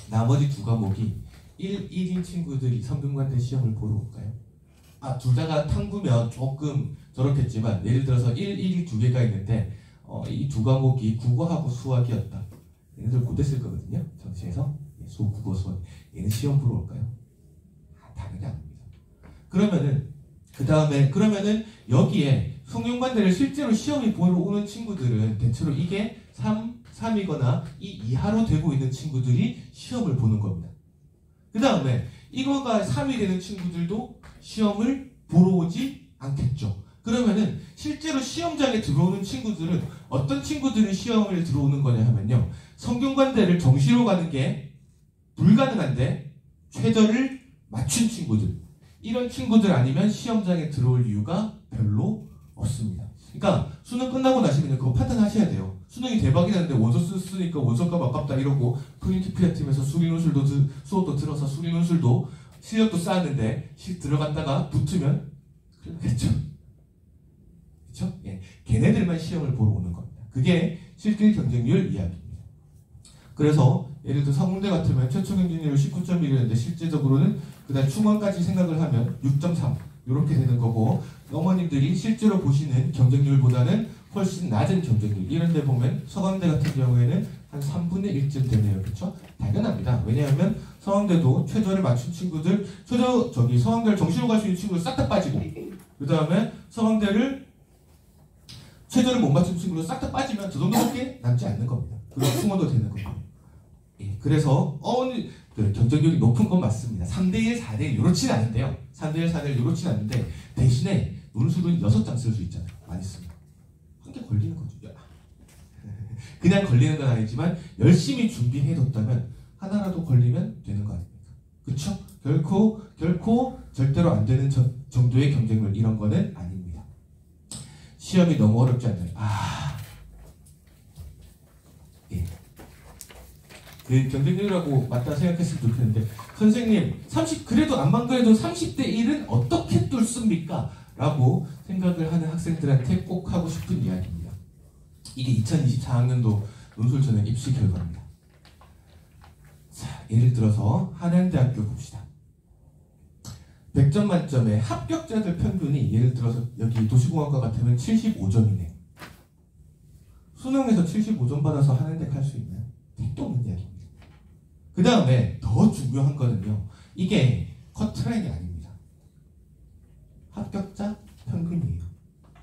나머지 2과목이 1인 친구들이 성균관대 시험을 보러 올까요? 둘 다가 탐구면 조금 저렇겠지만, 예를 들어서 1이 2개가 있는데 이 2과목이 국어하고 수학이었다. 얘네들 곧 됐을 거거든요. 정시에서 수학, 국어, 수학. 얘는 시험 보러 올까요? 당연히 아닙니다. 그러면은 여기에 성균관대를 실제로 시험이 보러 오는 친구들은 대체로 이게 3이거나 이 이하로 되고 있는 친구들이 시험을 보는 겁니다. 그 다음에 이거가 3이 되는 친구들도 시험을 보러 오지 않겠죠. 그러면은 실제로 시험장에 들어오는 친구들은 어떤 친구들이 시험을 들어오는 거냐 하면요, 성균관대를 정시로 가는 게 불가능한데 최저를 맞춘 친구들, 이런 친구들 아니면 시험장에 들어올 이유가 별로 없습니다. 그러니까 수능 끝나고 나시면 그거 판단하셔야 돼요. 수능이 대박이 났는데 원서 쓰니까 원서값 아깝다 이러고 프린트 피아팀에서 수업도 들어서 수리논술도 실력도 쌓았는데 들어갔다가 붙으면 그렇겠죠. 그렇죠? 걔네들만 시험을 보러 오는 겁니다. 그게 실질 경쟁률 이야기입니다. 그래서 예를 들어 성공대 같으면 최초 경쟁률 19.1이었는데 실제적으로는 그다음 충원까지 생각을 하면 6.3 이렇게 되는 거고, 어머님들이 실제로 보시는 경쟁률보다는 훨씬 낮은 경쟁률, 이런 데 보면 서강대 같은 경우에는 한 3분의 1쯤 되네요. 그렇죠? 당연합니다. 왜냐하면 서강대도 최저를 맞춘 친구들, 서강대를 정시로 갈 수 있는 친구들 싹 다 빠지고, 그 다음에 서강대를 최저를 못 맞춘 친구들 싹 다 빠지면 저 정도밖에 남지 않는 겁니다. 그리고 충원도 되는 겁니다. 그래서 경쟁률이 높은 건 맞습니다. 3대1, 4대1 요렇진 않은데요. 3대1, 4대1 요렇진 않은데, 대신에 논술은 6장 쓸 수 있잖아요. 많이 쓰면. 한 개 걸리는 거죠. 그냥 걸리는 건 아니지만 열심히 준비해뒀다면 하나라도 걸리면 되는 거 아닙니까? 그쵸? 결코 절대로 안 되는 정도의 경쟁률, 이런 거는 아닙니다. 시험이 너무 어렵지 않나요? 그 경쟁률이라고 맞다 생각했으면 좋겠는데, 선생님 그래도 안만 그래도 30대 1은 어떻게 뚫습니까? 라고 생각을 하는 학생들한테 꼭 하고 싶은 이야기입니다. 이게 2024학년도 논술 전형 입시 결과입니다. 자, 예를 들어서 한양대학교 봅시다. 100점 만점에 합격자들 평균이 예를 들어서 여기 도시공학과 같으면 75점이네요. 수능에서 75점 받아서 한양대 갈 수 있나요? 택도 없는 이야기입니다. 그 다음에 더 중요한 거는요, 이게 커트라인이 아닙니다. 합격자 평균이에요.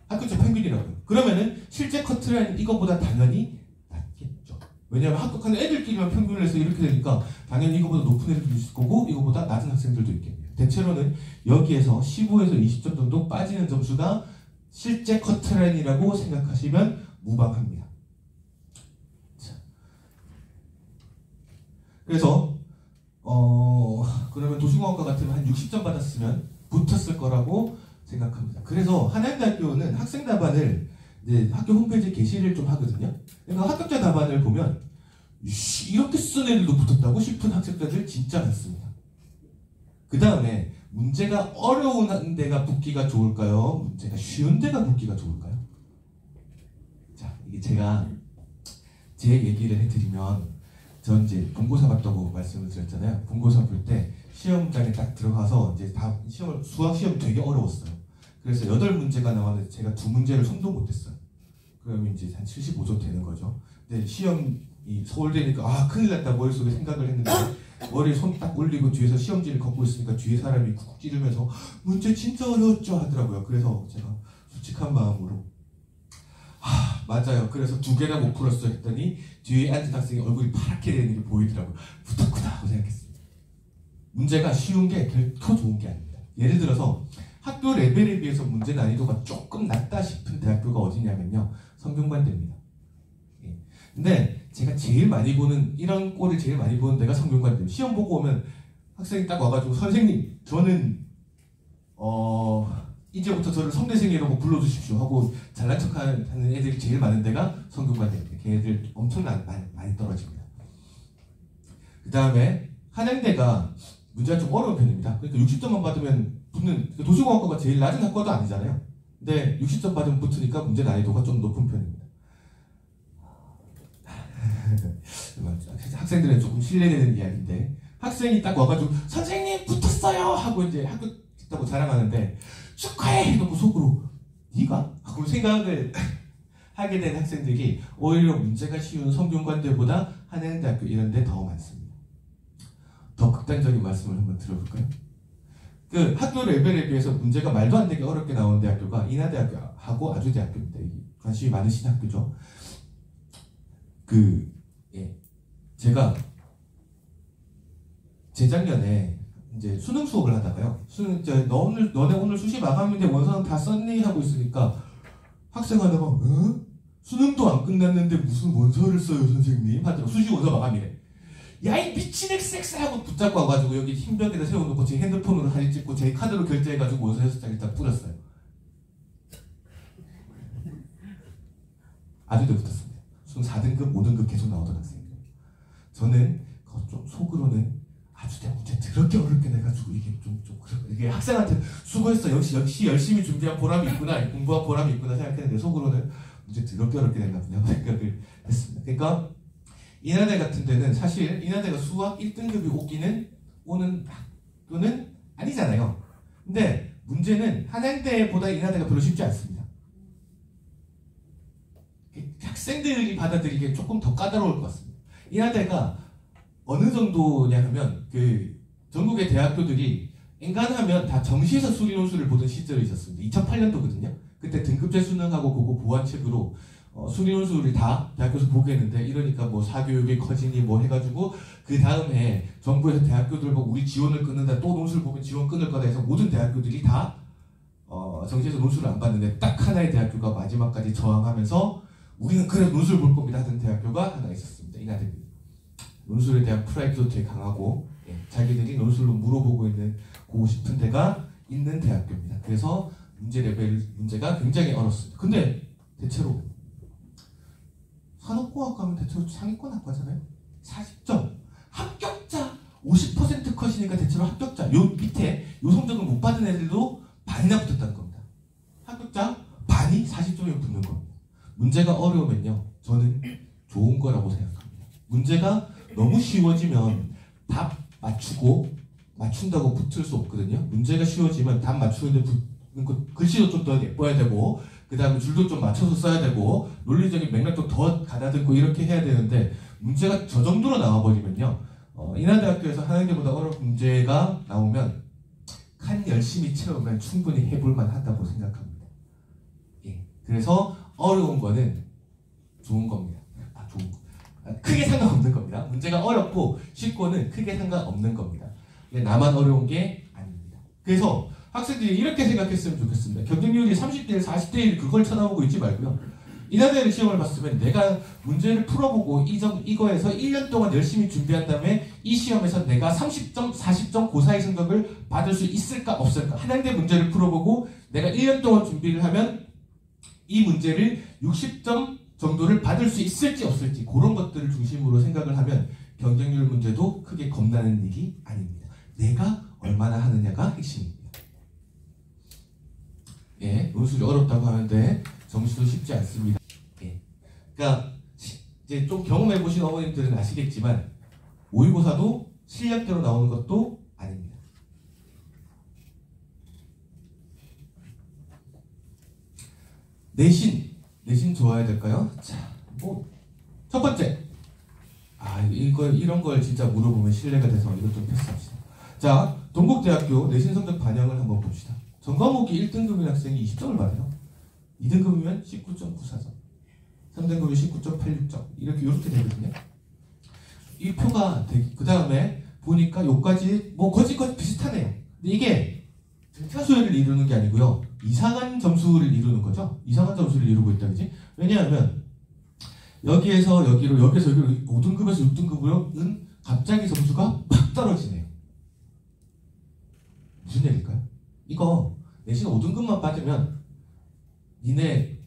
합격자 평균이라고요. 그러면은 실제 커트라인은 이거보다 당연히 낮겠죠. 왜냐하면 합격하는 애들끼리만 평균을 해서 이렇게 되니까 당연히 이거보다 높은 애들도 있을 거고 이거보다 낮은 학생들도 있겠네요. 대체로는 여기에서 15에서 20점 정도 빠지는 점수가 실제 커트라인이라고 생각하시면 무방합니다. 그래서 그러면 도시공학과 같으면 한 60점 받았으면 붙었을 거라고 생각합니다. 그래서 한양대학교는 학생 답안을 이제 학교 홈페이지에 게시를 좀 하거든요. 그러니까 합격자 답안을 보면 이렇게 쓴 애들도 붙었다고 싶은 학생들 진짜 많습니다. 그 다음에 문제가 어려운 데가 붙기가 좋을까요? 문제가 쉬운 데가 붙기가 좋을까요? 자, 이게 제가 제 얘기를 해드리면 전 이제 본고사 봤다고 말씀을 드렸잖아요. 본고사 볼 때 시험장에 딱 들어가서 이제 다 수학 시험 되게 어려웠어요. 그래서 8문제가 나왔는데 제가 2문제를 손도 못 댔어요. 그러면 이제 한 75점 되는 거죠. 근데 시험이 서울대니까 큰일 났다 머릿속에 생각을 했는데 머리에 손 딱 올리고 뒤에서 시험지를 걷고 있으니까 뒤에 사람이 쿡쿡 찌르면서 문제 진짜 어려웠죠 하더라고요. 그래서 제가 솔직한 마음으로 맞아요. 그래서 2개나 못 풀었어 했더니 뒤에 앉은 학생이 얼굴이 파랗게 되는 게 보이더라고요. 붙었구나 하고 생각했습니다. 문제가 쉬운 게 결코 좋은 게 아닙니다. 예를 들어서 학교 레벨에 비해서 문제 난이도가 조금 낮다 싶은 대학교가 어디냐면요, 성균관대입니다. 근데 제가 제일 많이 보는, 이런 꼴을 제일 많이 보는 데가 성균관대입니다. 시험 보고 오면 학생이 딱 와가지고 선생님 저는 이제부터 저를 성대생이라고 불러주십시오 하고 잘난 척하는 애들이 제일 많은 데가 성균관대입니다. 걔네들 엄청 많이 떨어집니다. 그 다음에 한양대가 문제가 좀 어려운 편입니다. 그러니까 60점만 받으면 붙는, 도시공학과가 제일 낮은 학과도 아니잖아요. 근데 60점 받으면 붙으니까 문제 난이도가 좀 높은 편입니다. 학생들은 조금 신뢰되는 이야기인데, 학생이 딱 와가지고 선생님 붙었어요 하고 이제 학교 있다고 자랑하는데 축하해 해놓고 속으로 네가? 하고 생각을 하게 된 학생들이 오히려 문제가 쉬운 성균관대보다 한양대학교 이런 데 더 많습니다. 더 극단적인 말씀을 한번 들어볼까요? 그 학교 레벨에 비해서 문제가 말도 안 되게 어렵게 나오는 대학교가 인하대학교하고 아주대학교입니다. 관심이 많으신 학교죠. 제가 재작년에 이제 수능 수업을 하다가요. 너네 오늘 수시 마감인데 원서는 다 썼니? 하고 있으니까 학생 하나가 수능도 안 끝났는데 무슨 원서를 써요 선생님? 하더라고. 수시 원서 마감이래. 야 이 미친 XX 하고 붙잡고 와가지고 여기 흰벽에다 세워놓고 제 핸드폰으로 사진 찍고 제 카드로 결제해가지고 원서 6장 일단 뿌렸어요. 아주대 붙었습니다. 수능 4등급, 5등급 계속 나오던 학생이에요. 저는 좀 속으로는 아주대 문제 더럽게 어렵게 내가지고 이게 학생한테 수고했어. 역시 열심히 준비한 보람이 있구나, 공부한 보람이 있구나 생각했는데 속으로는 문제 더럽게 어렵게 냈나 보냐 생각을 했습니다. 그러니까 인하대 같은 데는 사실 인하대가 수학 1등급이 오는 학교는 아니잖아요. 근데 문제는 한양대보다 인하대가 별로 쉽지 않습니다. 학생들이 받아들이기에 조금 더 까다로울 것 같습니다. 인하대가 어느 정도냐 하면 전국의 대학교들이 엔간하면 다 정시에서 수리 논술을 보던 시절이 있었습니다. 2008년도거든요. 그때 등급제 수능하고 그거 보완책으로 수리 논술을 다 대학교에서 보게 했는데, 이러니까 뭐 사교육이 커지니 뭐 해가지고 그 다음 해 정부에서 대학교들 보고 우리 지원을 끊는다, 또 논술 보면 지원 끊을 거다 해서 모든 대학교들이 다 정시에서 논술을 안 받는데 딱 하나의 대학교가 마지막까지 저항하면서 우리는 그래 논술 볼 겁니다 하던 대학교가 하나 있었습니다. 인하대입니다. 논술에 대한 프라이드도 되게 강하고 자기들이 논술로 물어보고 고고 싶은 데가 있는 대학교입니다. 그래서 문제가 굉장히 어렵습니다. 근데 대체로 산업공학과 하면 대체로 상위권 학과잖아요. 40점 합격자 50% 컷이니까 대체로 합격자 요 밑에 요 성적을 못 받은 애들도 반이나 붙었다는 겁니다. 합격자 반이 40점이 붙는 겁니다. 문제가 어려우면요, 저는 좋은 거라고 생각합니다. 문제가 너무 쉬워지면 답 맞춘다고 붙을 수 없거든요. 문제가 쉬워지면 답 맞추는데 붙는 거, 글씨도 좀 더 예뻐야 되고, 그 다음에 줄도 좀 맞춰서 써야 되고, 논리적인 맥락도 더 가다듬고 이렇게 해야 되는데, 문제가 저 정도로 나와버리면요, 인하대학교에서 한양대보다 어려운 문제가 나오면 칸 열심히 채우면 충분히 해볼만 하다고 생각합니다. 그래서 어려운 거는 좋은 겁니다. 좋은 거. 크게 상관없는 겁니다. 문제가 어렵고 쉽고는 크게 상관없는 겁니다. 나만 어려운 게 아닙니다. 그래서 학생들이 이렇게 생각했으면 좋겠습니다. 경쟁률이 30대 1, 40대 1 그걸 쳐다보고 있지 말고요. 인하대를 시험을 봤으면 내가 문제를 풀어보고 이거에서 1년 동안 열심히 준비한 다음에 이 시험에서 내가 30점, 40점 고사의 성적을 받을 수 있을까 없을까. 한양대 문제를 풀어보고 내가 1년 동안 준비를 하면 이 문제를 60점 정도를 받을 수 있을지 없을지 그런 것들을 중심으로 생각을 하면 경쟁률 문제도 크게 겁나는 일이 아닙니다. 내가 얼마나 하느냐가 핵심입니다. 예, 논술이 어렵다고 하는데 점수도 쉽지 않습니다. 예, 그러니까 이제 좀 경험해 보신 어머님들은 아시겠지만 모의고사도 실력대로 나오는 것도 아닙니다. 내신 좋아야 될까요? 자, 첫 번째. 이런 걸 진짜 물어보면 신뢰가 돼서 이것 좀 패스합시다. 자, 동국대학교 내신 성적 반영을 한번 봅시다. 전과목이 1등급인 학생이 20점을 받아요. 2등급이면 19.94점, 3등급이 19.86점 이렇게 되거든요. 이 표가 그 다음에 보니까 요까지 거짓 비슷하네요. 근데 이게 등차수열을 이루는 게 아니고요, 이상한 점수를 이루는 거죠. 이상한 점수를 이루고 있다, 그지? 왜냐하면 여기에서 여기로 5등급에서 6등급으로는 갑자기 점수가 팍 떨어지네요. 무슨 얘기일까요? 이거 내신 5등급만 받으면 니네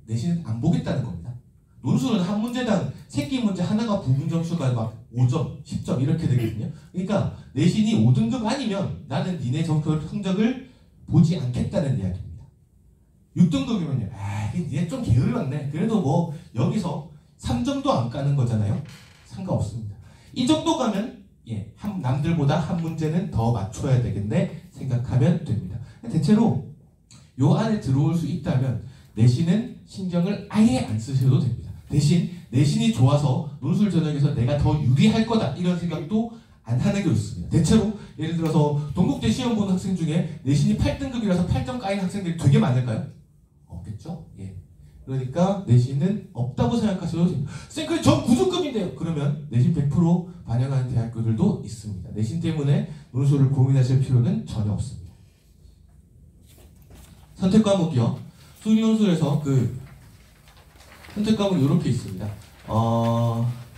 내신 안 보겠다는 겁니다. 논술은 한 문제당 새끼 문제 하나가 부분 점수가 막 5점, 10점 이렇게 되거든요. 그러니까 내신이 5등급 아니면 나는 니네 성적을 보지 않겠다는 이야기입니다. 6등급이면요, 니네 좀 게을렀네. 그래도 여기서 3점도 안 까는 거잖아요. 상관없습니다. 이 정도 가면 남들보다 한 문제는 더 맞춰야 되겠네 생각하면 됩니다. 대체로 요 안에 들어올 수 있다면 내신은 신경을 아예 안 쓰셔도 됩니다. 대신 내신이 좋아서 논술 전형에서 내가 더 유리할 거다 이런 생각도 안 하는 게 좋습니다. 대체로 예를 들어서 동국대 시험 보는 학생 중에 내신이 8등급이라서 8점 까인 학생들이 되게 많을까요? 없겠죠? 예. 그러니까 내신은 없다고 생각하셔도 됩니다. 쌤, 전 9등급인데요. 그러면 내신 100% 반영하는 대학교들도 있습니다. 내신 때문에 논술을 고민하실 필요는 전혀 없습니다. 선택 과목이요. 수리 논술에서 선택 과목이 이렇게 있습니다.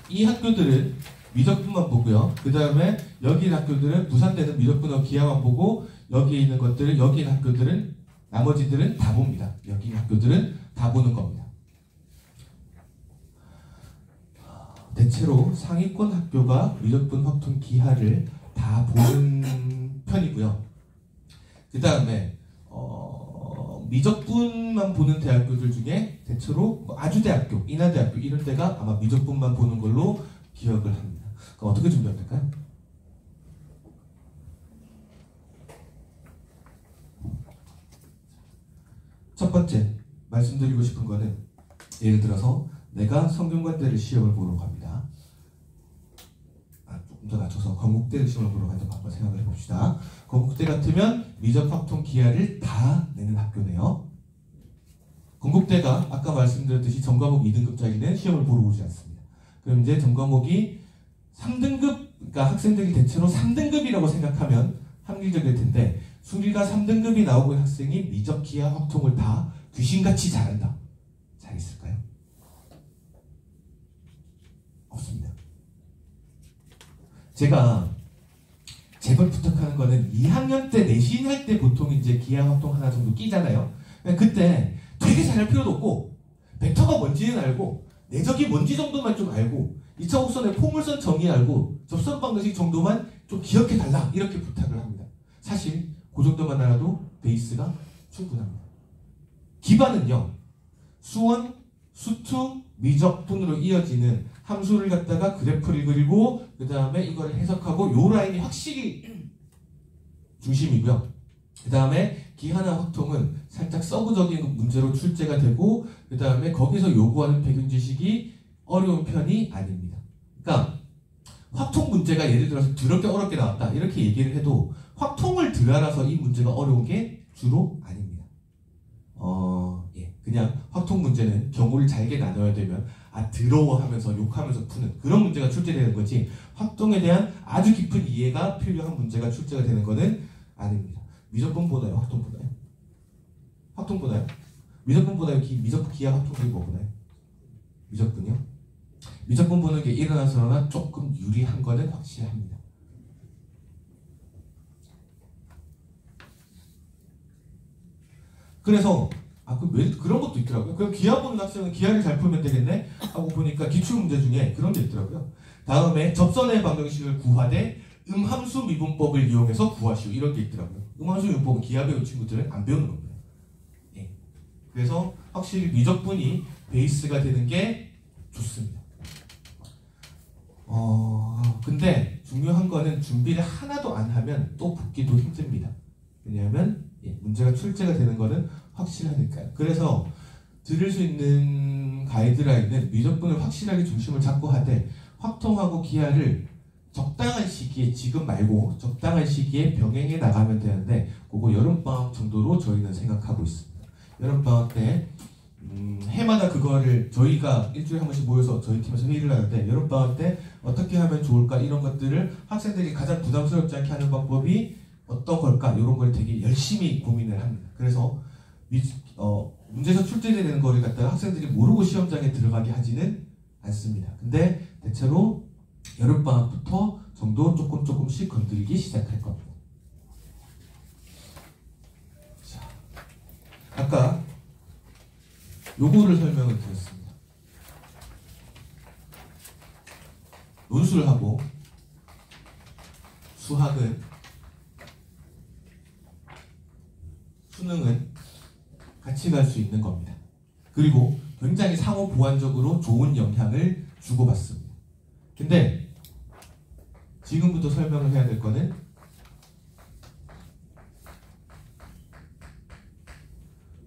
이 학교들은 미적분만 보고요. 그 다음에 여기 있는 학교들은 부산대는 미적분하고 기하만 보고 여기 있는 것들은 여기 있는 학교들은 나머지들은 다 봅니다. 여기 있는 학교들은 다 보는 겁니다. 대체로 상위권 학교가 미적분, 확통, 기하를 다 보는 편이고요. 그 다음에 미적분만 보는 대학교들 중에 대체로 아주대학교, 인하대학교 이런 데가 아마 미적분만 보는 걸로 기억을 합니다. 그럼 어떻게 준비하면 될까요? 첫 번째 말씀드리고 싶은 거는, 예를 들어서 내가 성균관대를 시험을 보러 갑니다. 조금 더 낮춰서 건국대를 시험을 보러 간다고 한번 생각을 해봅시다. 건국대 같으면 미적, 확통, 기하를 다 내는 학교네요. 건국대가 아까 말씀드렸듯이 전과목 2등급짜리는 시험을 보러 오지 않습니다. 그럼 이제 전과목이 3등급, 그러니까 학생들이 대체로 3등급이라고 생각하면 합리적일 텐데, 수리가 3등급이 나오고 있는 학생이 미적, 기하, 확통을 다 귀신같이 잘한다. 잘했을까요? 없습니다. 제가 제발 부탁하는 거는 2학년 때 내신할 때 보통 이제 기하, 확통 하나 정도 끼잖아요. 그때 되게 잘할 필요도 없고, 벡터가 뭔지는 알고, 내적이 뭔지 정도만 좀 알고, 2차 곡선의 포물선 정의 알고, 접선 방정식 정도만 좀 기억해 달라, 이렇게 부탁을 합니다. 사실 그 정도만 알아도 베이스가 충분합니다. 기반은요, 수원, 수투, 미적분으로 이어지는 함수를 갖다가 그래프를 그리고 그 다음에 이걸 해석하고, 요 라인이 확실히 중심이고요. 그 다음에 기하나 확통은 살짝 서브적인 문제로 출제가 되고, 그 다음에 거기서 요구하는 배경 지식이 어려운 편이 아닙니다. 그러니까 확통 문제가 예를 들어서 더럽게 어렵게 나왔다 이렇게 얘기를 해도 확통을 덜 알아서 이 문제가 어려운 게 주로 아닙니다. 그냥 확통 문제는 경우를 잘게 나눠야 되면 더러워하면서 욕하면서 푸는 그런 문제가 출제되는 거지, 확통에 대한 아주 깊은 이해가 필요한 문제가 출제가 되는 거는 아닙니다. 미적분 보나요? 확통 보나요? 확통 보나요? 미적분 보나요? 미적분, 기하, 확통이 뭐 보나요? 미적분이요? 미적분 보는 게 일어나서나 조금 유리한 거는 확실합니다. 그래서 그런 것도 있더라고요. 그럼 기하 보는 학생은 기하를 잘 풀면 되겠네? 하고 보니까 기출문제 중에 그런 게 있더라고요. 다음에 접선의 방정식을 구하되 음함수 미분법을 이용해서 구하시오. 이런 게 있더라고요. 음함수 미분법은 기하 배운 친구들은 안 배우는 겁니다. 예. 그래서 확실히 미적분이 베이스가 되는 게 좋습니다. 근데 중요한 거는 준비를 하나도 안 하면 또 붙기도 힘듭니다. 왜냐하면 문제가 출제가 되는 거는 확실하니까요. 그래서 들을 수 있는 가이드라인은 미적분을 확실하게 중심을 잡고 하되 확통하고 기하를 적당한 시기에, 지금 말고 적당한 시기에 병행해 나가면 되는데 그거 여름방학 정도로 저희는 생각하고 있습니다. 여름방학 때 해마다 그거를 저희가 일주일에 한 번씩 모여서 저희 팀에서 회의를 하는데 여름방학 때 어떻게 하면 좋을까 이런 것들을 학생들이 가장 부담스럽지 않게 하는 방법이 어떤 걸까 이런 걸 되게 열심히 고민을 합니다. 그래서 문제에서 출제되는 거를 갖다가 학생들이 모르고 시험장에 들어가게 하지는 않습니다. 근데 대체로 여름방학부터 정도 조금씩 건들기 시작할 겁니다. 자, 아까 요거를 설명을 드렸습니다. 논술하고 수능은 같이 갈 수 있는 겁니다. 그리고 굉장히 상호 보완적으로 좋은 영향을 주고받습니다. 근데 지금부터 설명을 해야 될 거는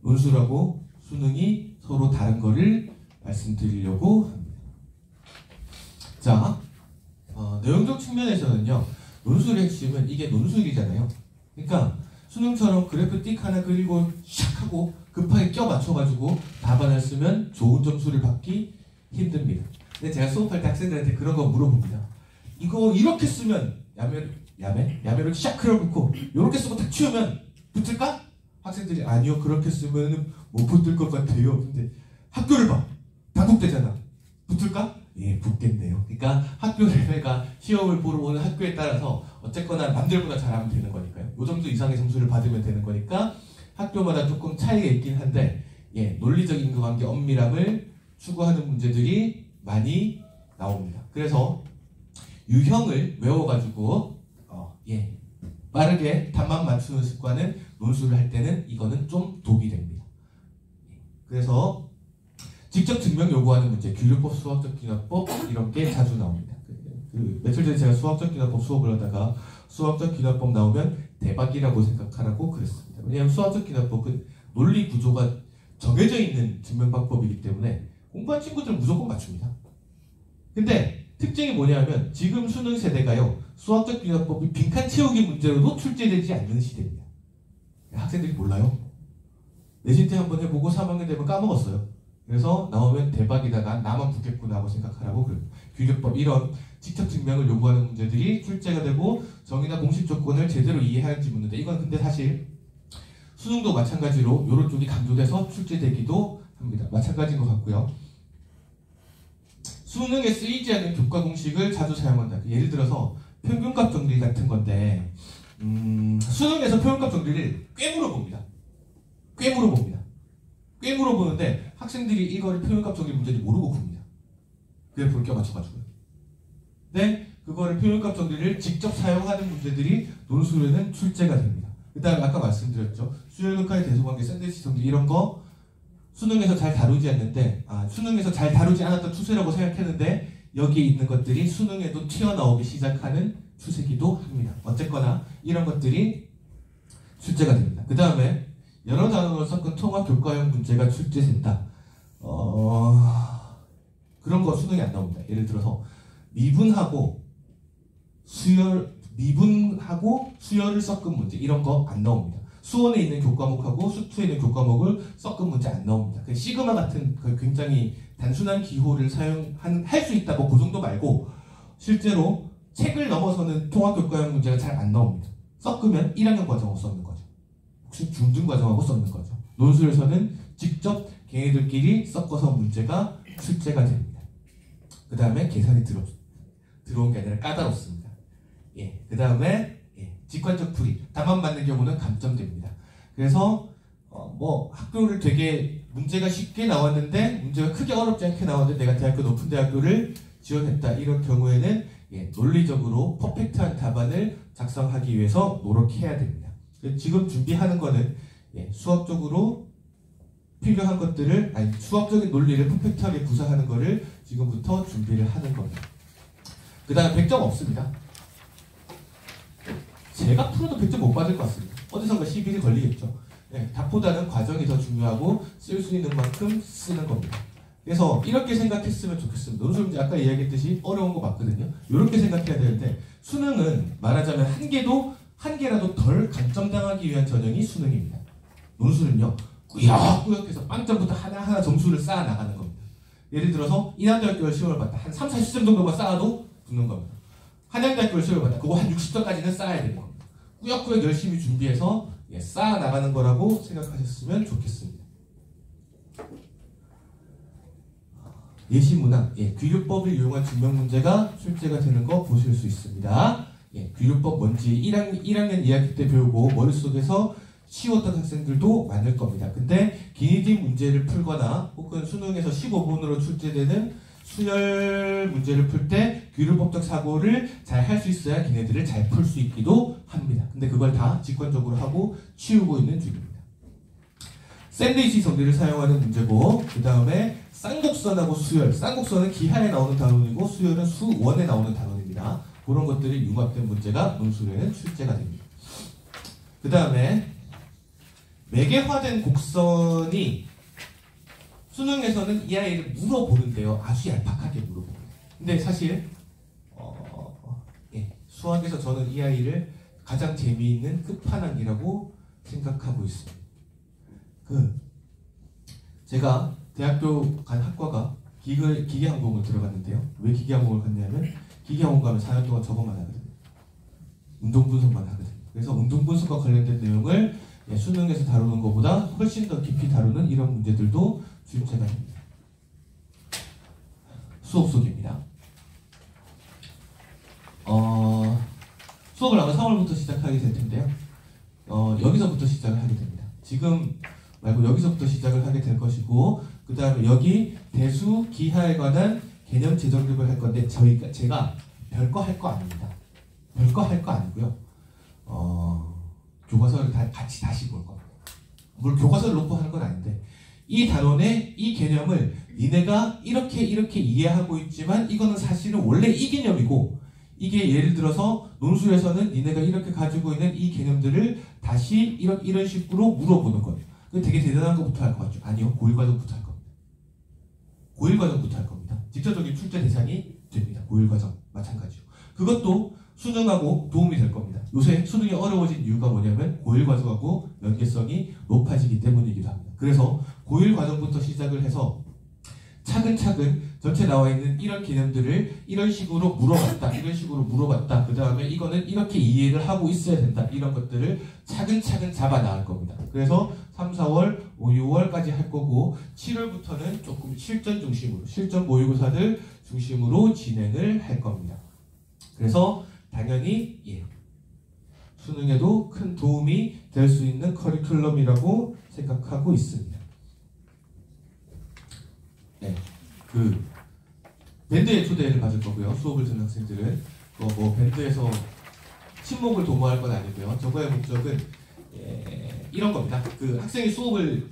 논술하고 수능이 서로 다른 거를 말씀드리려고 합니다. 자, 내용적 측면에서는요, 논술의 핵심은 이게 논술이잖아요. 그러니까 수능처럼 그래프 띡 하나 그리고 샥 하고 급하게 껴 맞춰가지고 답안을 쓰면 좋은 점수를 받기 힘듭니다. 근데 제가 수업할 때 학생들한테 그런 거 물어봅니다. 이거 이렇게 쓰면 야매로 샥 그려놓고 이렇게 쓰고 딱 치우면 붙을까? 학생들이 아니요, 그렇게 쓰면 못 붙을 것 같아요. 근데 학교를 봐. 단국대잖아. 붙을까? 예, 붙겠네요. 그러니까 학교 레벨과 시험을 보러 오는 학교에 따라서 어쨌거나 남들보다 잘하면 되는 거니까요. 요 정도 이상의 점수를 받으면 되는 거니까 학교마다 조금 차이가 있긴 한데, 논리적 인과관계 엄밀함을 추구하는 문제들이 많이 나옵니다. 그래서 유형을 외워가지고 빠르게 답만 맞추는 습관은 논술을 할 때는 이거는 좀 도움이 됩니다. 그래서 직접 증명 요구하는 문제, 규율법, 수학적 기납법 이런 게 자주 나옵니다. 며칠 전에 제가 수학적 기납법 수업을 하다가 수학적 기납법 나오면 대박이라고 생각하라고 그랬습니다. 왜냐하면 수학적 기납법은 논리 구조가 정해져 있는 증명 방법이기 때문에 공부한 친구들은 무조건 맞춥니다. 근데 특징이 뭐냐면 지금 수능 세대가요, 수학적 기납법이 빈칸 채우기 문제로도 출제되지 않는 시대입니다. 학생들이 몰라요. 내신 때 한번 해보고 3학년 되면 까먹었어요. 그래서 나오면 대박이다가 나만 붙겠구나 하고 생각하라고 그래요. 규격법 이런 직접 증명을 요구하는 문제들이 출제가 되고 정의나 공식 조건을 제대로 이해하는지 묻는데, 이건 근데 사실 수능도 마찬가지로 이런 쪽이 강조돼서 출제되기도 합니다. 마찬가지인 것 같고요. 수능에 쓰이지 않는 교과 공식을 자주 사용한다. 예를 들어서 평균값 정리 같은 건데 수능에서 평균값 정리를 꽤 물어봅니다. 꽤 물어보는데 학생들이 이거를 평균값 정리 문제인지 모르고 풉니다. 그래서 볼게 맞춰가지고요. 근데 그거를 평균값 정리를 직접 사용하는 문제들이 논술에는 출제가 됩니다. 그 다음에 아까 말씀드렸죠. 수열극화의 대소관계, 샌드위치 정리 이런 거 수능에서 잘 다루지 않는데, 수능에서 잘 다루지 않았던 추세라고 생각했는데 여기에 있는 것들이 수능에도 튀어나오기 시작하는 추세기도 합니다. 어쨌거나 이런 것들이 출제가 됩니다. 그 다음에 여러 단어를 섞은 통합 교과형 문제가 출제된다. 그런 거 수능에 안 나옵니다. 예를 들어서 미분하고 수열을 섞은 문제 이런 거 안 나옵니다. 수원에 있는 교과목하고 수투에 있는 교과목을 섞은 문제 안 나옵니다. 그 시그마 같은 굉장히 단순한 기호를 할 수 있다고 그 정도 말고 실제로 책을 넘어서는 통합교과형 문제가 잘 안 나옵니다. 섞으면 1학년 과정하고 섞는 거죠. 혹시 중등 과정하고 섞는 거죠. 논술에서는 직접 걔네들끼리 섞어서 문제가 출제가 됩니다. 그 다음에 계산이 들어온 게 아니라 까다롭습니다. 그 다음에 직관적 풀이, 답안 맞는 경우는 감점됩니다. 그래서 뭐 학교를 되게 문제가 쉽게 나왔는데 문제가 크게 어렵지 않게 나왔는데 내가 대학교 높은 대학교를 지원했다. 이런 경우에는 논리적으로 퍼펙트한 답안을 작성하기 위해서 노력해야 됩니다. 지금 준비하는 거는 수학적으로 필요한 것들을 수학적인 논리를 퍼펙트하게 구사하는 거를 지금부터 준비를 하는 겁니다. 그 다음 100점 없습니다. 제가 풀어도 100점 못 받을 것 같습니다. 어디선가 시비를 걸리겠죠. 답보다는 과정이 더 중요하고 쓸 수 있는 만큼 쓰는 겁니다. 그래서 이렇게 생각했으면 좋겠습니다. 논술 문제 아까 이야기했듯이 어려운 거 맞거든요. 이렇게 생각해야 되는데 수능은 말하자면 한 개라도 덜 감점당하기 위한 전형이 수능입니다. 논술은요. 꾸역꾸역해서 빵점부터 하나하나 점수를 쌓아 나가는 겁니다. 예를 들어서 인하대학교를 시험을 봤다. 한 3, 40점 정도만 쌓아도 붙는 겁니다. 한양대학교를 시험을 봤다. 그거 한 60점까지는 쌓아야 되는 겁니다. 꾸역꾸역 열심히 준비해서 쌓아 나가는 거라고 생각하셨으면 좋겠습니다. 예시문항, 귀류법을 이용한 증명 문제가 출제가 되는 거 보실 수 있습니다. 귀류법 뭔지 1학년 2학기 때 배우고 머릿속에서 쉬웠던 학생들도 많을 겁니다. 근데 기니디 문제를 풀거나 혹은 수능에서 15분으로 출제되는 수열 문제를 풀 때 귀류법적 사고를 잘 할 수 있어야 걔네들을 잘 풀 수 있기도 합니다. 근데 그걸 다 직관적으로 하고 치우고 있는 중입니다. 샌드위치 정리를 사용하는 문제고 그 다음에 쌍곡선하고 수열, 쌍곡선은 기하에 나오는 단원이고 수열은 수원에 나오는 단원입니다. 그런 것들이 융합된 문제가 논술에는 출제가 됩니다. 그 다음에 매개화된 곡선이 수능에서는 이 아이를 물어보는데요. 아주 얄팍하게 물어봅니다. 근데 사실 수학에서 저는 이 아이를 가장 재미있는 끝판왕이라고 생각하고 있습니다. 제가 대학교 간 학과가 기계항공을 들어갔는데요. 왜 기계항공을 갔냐면 기계항공 가면 4년 동안 저것만 하거든요. 운동분석만 하거든요. 그래서 운동분석과 관련된 내용을 수능에서 다루는 것보다 훨씬 더 깊이 다루는 이런 문제들도 출제가 됩니다. 수업 소개입니다. 수업을 아마 3월부터 시작하게 될 텐데요. 여기서부터 시작을 하게 됩니다. 지금 말고 여기서부터 시작을 하게 될 것이고 그 다음에 여기 대수, 기하에 관한 개념 재정립을 할 건데 제가 별거 할 거 아닙니다. 별거 할 거 아니고요. 교과서를 같이 다시 볼 겁니다. 물론 교과서를 놓고 하는 건 아닌데 이 단원의 이 개념을 니네가 이렇게 이해하고 있지만 이거는 사실은 원래 이 개념이고 이게 예를 들어서 논술에서는 니네가 이렇게 가지고 있는 이 개념들을 다시 이런 식으로 물어보는 거예요. 되게 대단한 것부터 할 것 같죠? 아니요. 고1과정부터 할 겁니다. 고1과정부터 할 겁니다. 직접적인 출제 대상이 됩니다. 고1과정 마찬가지요. 그것도 수능하고 도움이 될 겁니다. 요새 수능이 어려워진 이유가 뭐냐면 고1 과정하고 연계성이 높아지기 때문이기도 합니다. 그래서 고1 과정부터 시작을 해서 차근차근 전체 나와 있는 이런 개념들을 이런 식으로 물어봤다. 그 다음에 이거는 이렇게 이해를 하고 있어야 된다. 이런 것들을 차근차근 잡아 나갈 겁니다. 그래서 3, 4월, 5, 6월까지 할 거고 7월부터는 조금 실전 중심으로 실전 모의고사들 중심으로 진행을 할 겁니다. 그래서 당연히 수능에도 큰 도움이 될 수 있는 커리큘럼이라고 생각하고 있습니다. 밴드에 초대를 받을 거고요. 수업을 듣는 학생들은 밴드에서 친목을 도모할 건 아니고요. 저거의 목적은 이런 겁니다. 학생이 수업을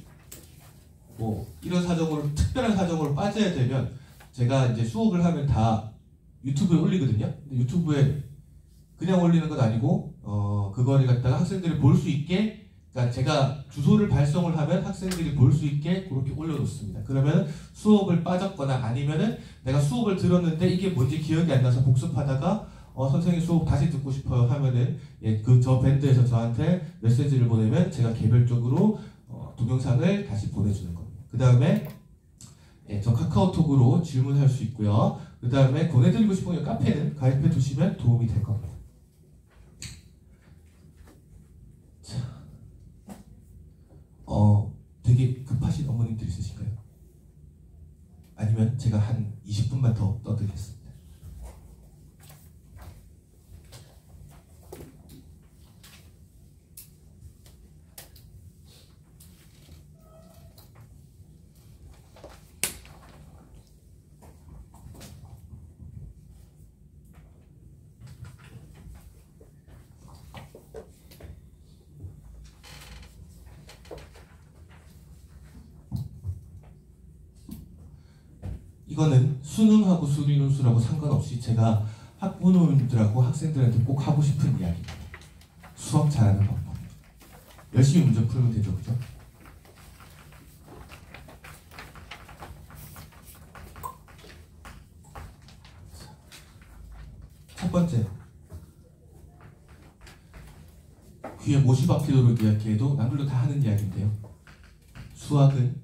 이런 사정으로 특별한 사정으로 빠져야 되면 제가 이제 수업을 하면 다 유튜브에 올리거든요. 근데 유튜브에 그냥 올리는 건 아니고 그거를 갖다가 학생들이 볼 수 있게 그러니까 제가 주소를 발송을 하면 학생들이 볼 수 있게 그렇게 올려놓습니다. 그러면 수업을 빠졌거나 아니면은 내가 수업을 들었는데 이게 뭔지 기억이 안 나서 복습하다가 선생님 수업 다시 듣고 싶어요 하면은 저 밴드에서 저한테 메시지를 보내면 제가 개별적으로 동영상을 다시 보내주는 겁니다. 그 다음에 저 카카오톡으로 질문할 수 있고요. 그 다음에 보내드리고 싶은 카페는 가입해 두시면 도움이 될 겁니다. 되게 급하신 어머님들 있으신가요? 아니면 제가 한 20분만 더 떠들겠습니다. 이거는 수능하고 수리논술하고 상관없이 제가 학부모님들하고 학생들한테 꼭 하고 싶은 이야기입니다. 수학 잘하는 방법. 열심히 문제 풀면 되죠, 그죠? 첫 번째, 귀에 못이 박히도록 이야기해도 남들도 다 하는 이야기인데요. 수학은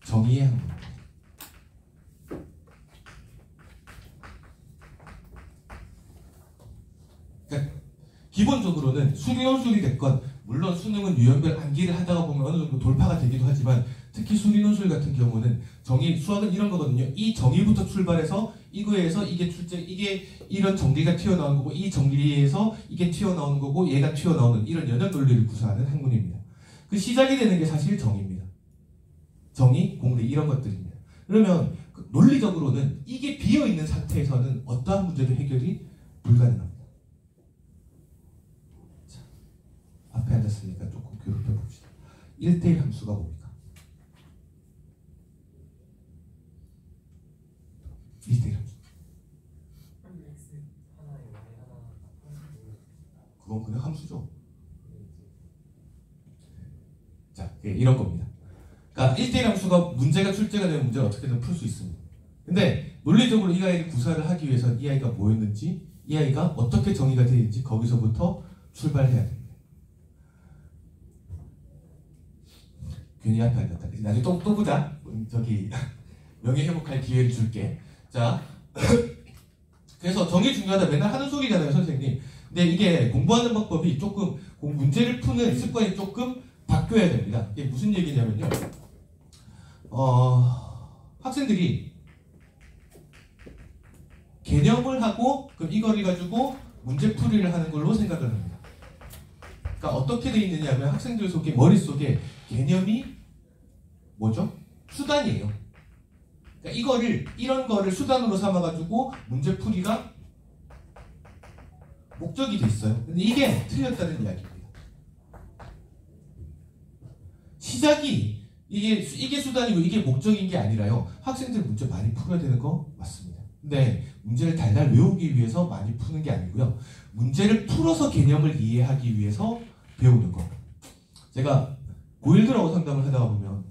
정의의 학문입니다. 그러니까 기본적으로는 수리논술이 됐건, 물론 수능은 유형별 암기를 하다가 보면 어느 정도 돌파가 되기도 하지만, 특히 수리논술 같은 경우는 수학은 이런 거거든요. 이 정의부터 출발해서 이거에서 이게 이게 이런 정리가 튀어나오는 거고, 이 정리에서 이게 튀어나오는 거고, 얘가 튀어나오는 이런 연역 논리를 구사하는 학문입니다. 그 시작이 되는 게 사실 정의입니다. 정의, 공리 이런 것들입니다. 그러면 논리적으로는 이게 비어있는 상태에서는 어떠한 문제도 해결이 불가능합니다. 자, 앞에 앉았으니까 조금 교육해 봅시다. 1대1 함수가 뭡니까? 1대1 함수. 그건 그냥 함수죠. 자, 이런 겁니다. 그러니까 1대1 함수가 문제가 출제가 되면 문제를 어떻게든 풀 수 있습니다. 근데 논리적으로 이 아이를 구사를 하기 위해서 이 아이가 뭐였는지, 이 아이가 어떻게 정의가 되어 있는지 거기서부터 출발해야 됩니다. 괜히 앞에 앉았다. 나중에 또 보자. 저기 명예회복할 기회를 줄게. 자, 그래서 정의 중요하다 맨날 하는 소리잖아요, 선생님. 근데 이게 공부하는 방법이 조금 문제를 푸는 습관이 조금 바뀌어야 됩니다. 이게 무슨 얘기냐면요. 학생들이 개념을 하고 그럼 이걸 가지고 문제풀이를 하는 걸로 생각을 합니다. 그러니까 어떻게 돼 있느냐 하면 학생들 속에 머릿속에 개념이 뭐죠? 수단이에요. 그러니까 이런 거를 수단으로 삼아가지고 문제풀이가 목적이 돼 있어요. 근데 이게 틀렸다는 이야기입니다. 시작이 이게 수단이고 이게 목적인 게 아니라요. 학생들 문제 많이 풀어야 되는 거 맞습니다. 근데 문제를 달달 외우기 위해서 많이 푸는 게 아니고요. 문제를 풀어서 개념을 이해하기 위해서 배우는 거. 제가 고1들하고 상담을 하다가 보면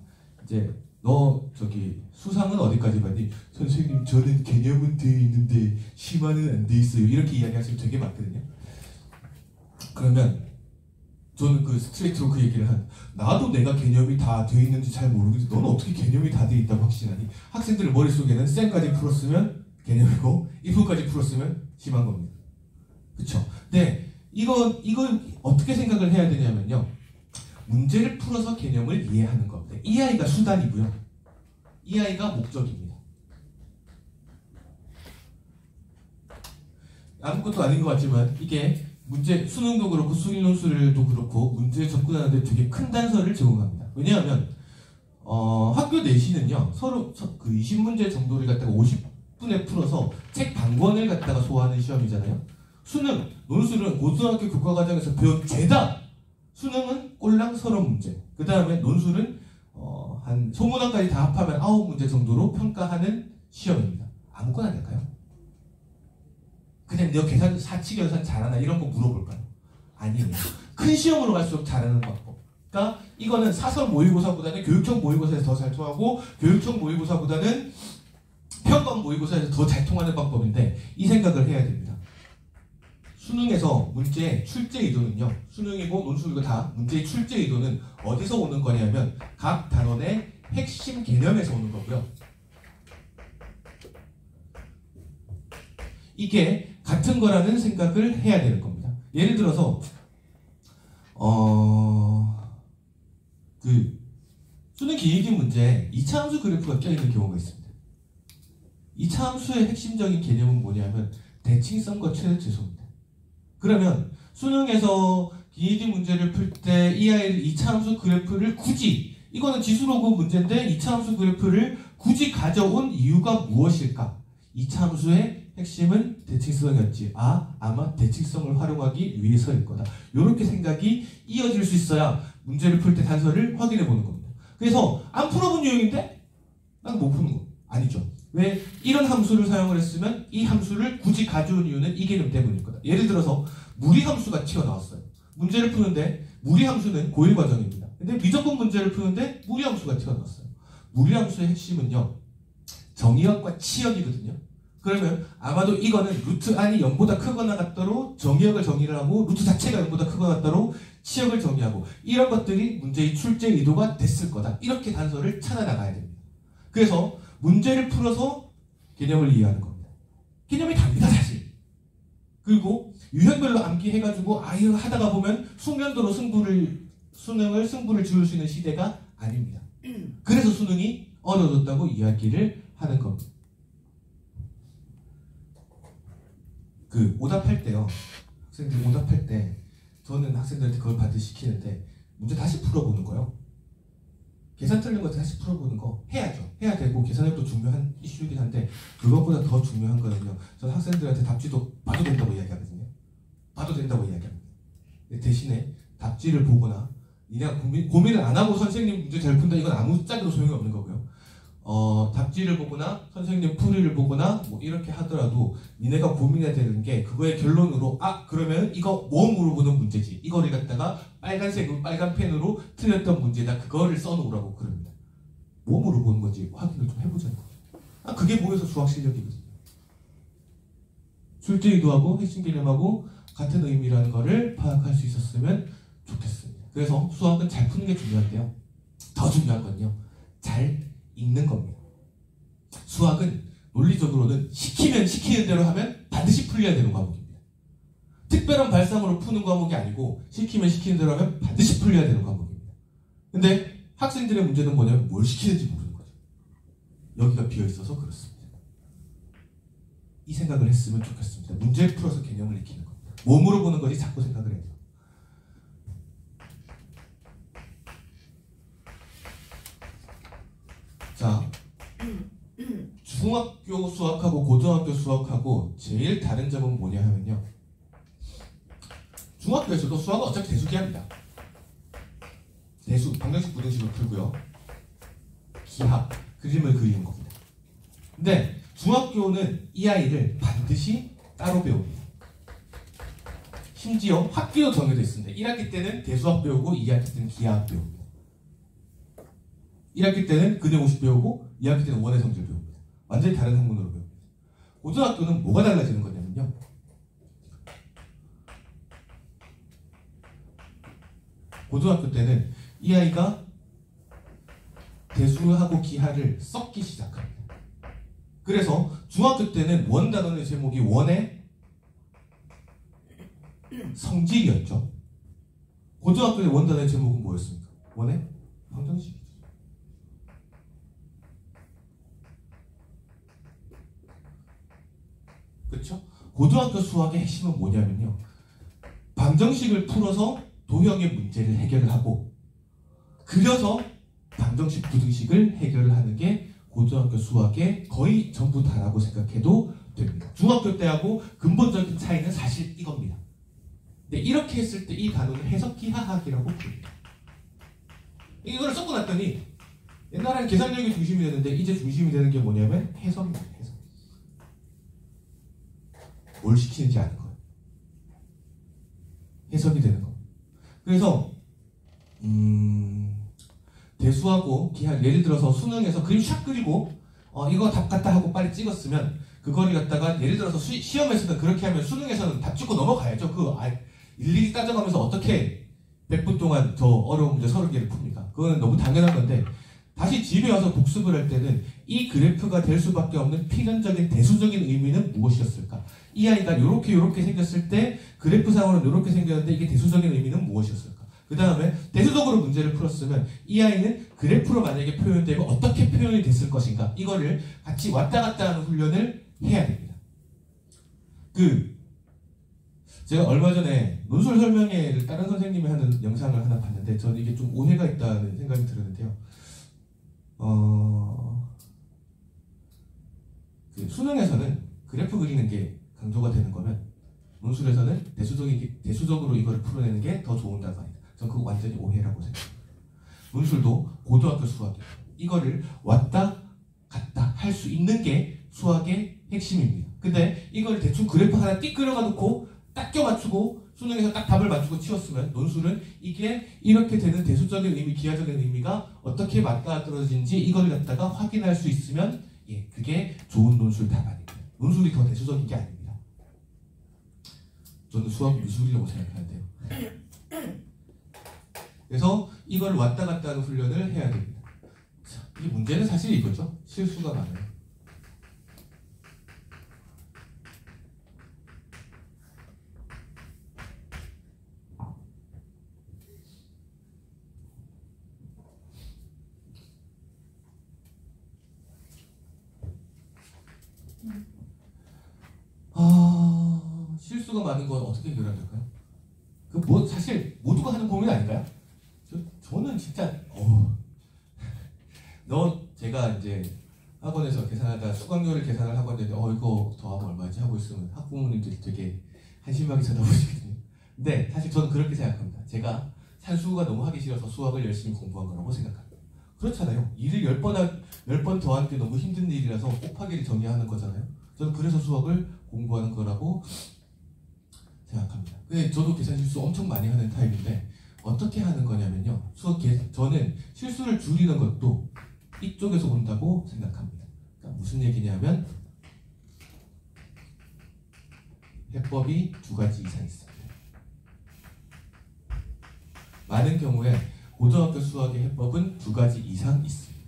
이제 너 저기 수상은 어디까지 봤니? 선생님 저는 개념은 되어 있는데 심화는 안 돼 있어요. 이렇게 이야기하시는 되게 많거든요. 그러면 저는 그 스트레이트로 그 얘기를 나도 내가 개념이 다 되어 있는지 잘 모르겠지. 너는 어떻게 개념이 다 되어 있다고 확신하니? 학생들 머릿속에는 쌤까지 풀었으면 개념이고 1분까지 풀었으면 심한 겁니다. 그쵸? 근데 이건 어떻게 생각을 해야 되냐면요. 문제를 풀어서 개념을 이해하는 겁니다. 이 아이가 수단이고요. 이 아이가 목적입니다. 아무것도 아닌 것 같지만 이게 수능도 그렇고 수리논술도 그렇고 문제에 접근하는데 되게 큰 단서를 제공합니다. 왜냐하면 학교 내신은요 서로 그 20문제 정도를 갖다가 50분에 풀어서 책 반권을 갖다가 소화하는 시험이잖아요. 수능, 논술은 고등학교 교과과정에서 배운 죄다. 수능은 꼴랑 30문제. 그 다음에 논술은 한 소문항까지 다 합하면 9문제 정도로 평가하는 시험입니다. 아무거나 될까요? 그냥 너 계산 사칙 계산 잘하나 이런 거 물어볼까요? 아니에요. 큰 시험으로 갈수록 잘하는 방법. 그러니까 이거는 사설 모의고사보다는 교육청 모의고사에서 더 잘 통하고 교육청 모의고사보다는 평가원 모의고사에서 더 잘 통하는 방법인데 이 생각을 해야 됩니다. 수능에서 문제 출제 의도는요. 수능이고 논술이고 다 문제의 출제 의도는 어디서 오는 거냐면 각 단원의 핵심 개념에서 오는 거고요. 이게 같은 거라는 생각을 해야 되는 겁니다. 예를 들어서 그 수능 기입 문제에 2차 함수 그래프가 껴있는 경우가 있습니다. 2차 함수의 핵심적인 개념은 뭐냐면 대칭성과 최대최소입니다. 그러면 수능에서 기입 문제를 풀 때 이 아이를 2차 함수 그래프를 굳이 이거는 지수로그 문제인데 2차 함수 그래프를 굳이 가져온 이유가 무엇일까? 2차 함수의 핵심은 대칭성이었지. 아마 대칭성을 활용하기 위해서일 거다. 이렇게 생각이 이어질 수 있어야 문제를 풀 때 단서를 확인해 보는 겁니다. 그래서 안 풀어본 유형인데 난 못 푸는 거. 아니죠. 왜 이런 함수를 사용을 했으면 이 함수를 굳이 가져온 이유는 이 개념 때문일 거다. 예를 들어서 무리함수가 튀어나왔어요. 문제를 푸는데 무리함수는 고일 과정입니다. 근데 미적분 문제를 푸는데 무리함수가 튀어나왔어요. 무리함수의 핵심은요, 정의역과 치역이거든요. 그러면 아마도 이거는 루트 안이 0보다 크거나 같도록 정의역을 정의를 하고 루트 자체가 0보다 크거나 같도록 치역을 정의하고 이런 것들이 문제의 출제 의도가 됐을 거다. 이렇게 단서를 찾아나가야 됩니다. 그래서 문제를 풀어서 개념을 이해하는 겁니다. 개념이 답니다, 사실. 그리고 유형별로 암기해가지고 이거 하다가 보면 숙련도로 수능을 승부를 지을 수 있는 시대가 아닙니다. 그래서 수능이 어려워졌다고 이야기를 하는 겁니다. 오답할 때요, 학생들이 오답할 때 저는 학생들한테 그걸 반드시 시키는데 문제 다시 풀어보는 거요. 계산 틀린 거 다시 풀어보는 거 해야죠. 해야 되고 계산력도 중요한 이슈이긴 한데 그것보다 더 중요한 거는요, 저는 학생들한테 답지도 봐도 된다고 이야기하거든요. 봐도 된다고 이야기합니다. 대신에 답지를 보거나 니네가 고민을 안 하고 선생님 문제 잘 푼다, 이건 아무 짝에도 소용이 없는 거고요. 답지를 보거나 선생님 풀이를 보거나 뭐 이렇게 하더라도 니네가 고민해야 되는 게 그거의 결론으로 그러면 이거 뭐 물어보는 문제지, 이거를 갖다가 빨간 펜으로 틀렸던 문제다, 그거를 써놓으라고 그럽니다. 뭐 물어보는 건지 확인을 좀 해보자는 거죠. 그게 모여서 수학 실력이거든요. 출제 의도하고 핵심 개념하고 같은 의미라는 거를 파악할 수 있었으면 좋겠습니다. 그래서 수학은 잘 푸는 게 중요한데요, 더 중요한 건요, 잘 읽는 겁니다. 수학은 논리적으로는 시키면 시키는 대로 하면 반드시 풀려야 되는 과목입니다. 특별한 발상으로 푸는 과목이 아니고 시키면 시키는 대로 하면 반드시 풀려야 되는 과목입니다. 근데 학생들의 문제는 뭐냐면 뭘 시키는지 모르는 거죠. 여기가 비어있어서 그렇습니다. 이 생각을 했으면 좋겠습니다. 문제를 풀어서 개념을 익히는 겁니다. 뭐 물어보는 거지 자꾸 생각을 해요. 자, 중학교 수학하고 고등학교 수학하고 제일 다른 점은 뭐냐 하면요, 중학교에서도 수학은 어차피 대수기합니다. 대수, 방정식 부등식을 풀고요, 기하, 그림을 그리는 겁니다. 근데 중학교는 이 아이를 반드시 따로 배웁니다. 심지어 학기도 정해져 있습니다. 1학기 때는 대수학 배우고 2학기 때는 기하학 배웁니다. 1학기 때는 근해공식 배우고 2학기 때는 원의 성질 배웁니다. 완전히 다른 학문으로 배웁니다. 고등학교는 뭐가 달라지는 거냐면요, 고등학교 때는 이 아이가 대수하고 기하를 섞기 시작합니다. 그래서 중학교 때는 원 단원의 제목이 원의 성질이었죠. 고등학교 때 원 단원의 제목은 뭐였습니까? 원의 방정식. 그렇죠? 고등학교 수학의 핵심은 뭐냐면요, 방정식을 풀어서 도형의 문제를 해결을 하고 그려서 방정식 부등식을 해결을 하는 게 고등학교 수학의 거의 전부 다라고 생각해도 됩니다. 중학교 때하고 근본적인 차이는 사실 이겁니다. 근데 이렇게 했을 때 이 단어는 해석기하학이라고 부릅니다. 이거를 섞고 났더니 옛날에는 계산력이 중심이 되는데 이제 중심이 되는 게 뭐냐면 해석입니다. 해석. 뭘 시키는지 아는 거예요. 해석이 되는 겁니다. 그래서 대수하고 기하, 예를 들어서 수능에서 그림 샥 그리고 이거 답 같다 하고 빨리 찍었으면 그거를 갖다가 예를 들어서 시험에서는 그렇게 하면 수능에서는 답 찍고 넘어가야죠. 일일이 따져가면서 어떻게 100분 동안 저 어려운 문제 30개를 풉니까? 그거는 너무 당연한 건데, 다시 집에 와서 복습을 할 때는 이 그래프가 될 수밖에 없는 필연적인 대수적인 의미는 무엇이었을까? 이 아이가 이렇게 생겼을 때 그래프상으로는 이렇게 생겼는데 이게 대수적인 의미는 무엇이었을까? 그 다음에 대수적으로 문제를 풀었으면 이 아이는 그래프로 만약에 표현되고 어떻게 표현이 됐을 것인가? 이거를 같이 왔다 갔다 하는 훈련을 해야 됩니다. 제가 얼마 전에 논술 설명회를 다른 선생님이 하는 영상을 하나 봤는데 저는 이게 좀 오해가 있다는 생각이 들었는데요. 수능에서는 그래프 그리는 게 강조가 되는 거면 논술에서는 대수적으로 이걸 풀어내는 게 더 좋은다고 합니다. 전 그거 완전히 오해라고 생각합니다. 논술도 고등학교 수학이에요. 이거를 왔다 갔다 할 수 있는 게 수학의 핵심입니다. 근데 이걸 대충 그래프 하나 띡 그려가 놓고 딱 껴 맞추고 수능에서 딱 답을 맞추고 치웠으면 논술은 이게 이렇게 되는 대수적인 의미, 기하적인 의미가 어떻게 맞닿아떨어진지 이걸 갖다가 확인할 수 있으면 그게 좋은 논술 답안입니다. 논술이 더 대수적인 게 아닙니다. 저는 수학 미술이라고 생각하는데요. 그래서 이걸 왔다 갔다 하는 훈련을 해야 됩니다. 자, 이 문제는 사실 이거죠. 실수가 많아요. 실수가 많은 건 어떻게 해결해야 될까요? 사실 모두가 하는 고민 아닐까요? 저는 진짜 제가 이제 학원에서 계산하다 수강료를 계산을 하고 있는데 이거 더하면 얼마지 하고 있으면 학부모님들이 되게 한심하게 쳐다보시거든요. 근데 사실 저는 그렇게 생각합니다. 제가 산수가 너무 하기 싫어서 수학을 열심히 공부한 거라고 생각합니다. 그렇잖아요. 일을 10번 더하는 게 너무 힘든 일이라서 곱하기를 정의하는 거잖아요. 저는 그래서 수학을 공부하는 거라고 생각합니다. 근데 저도 계산 실수 엄청 많이 하는 타입인데 어떻게 하는 거냐면요. 저는 실수를 줄이는 것도 이쪽에서 온다고 생각합니다. 그러니까 무슨 얘기냐면 해법이 2가지 이상 있습니다. 많은 경우에 고등학교 수학의 해법은 2가지 이상 있습니다.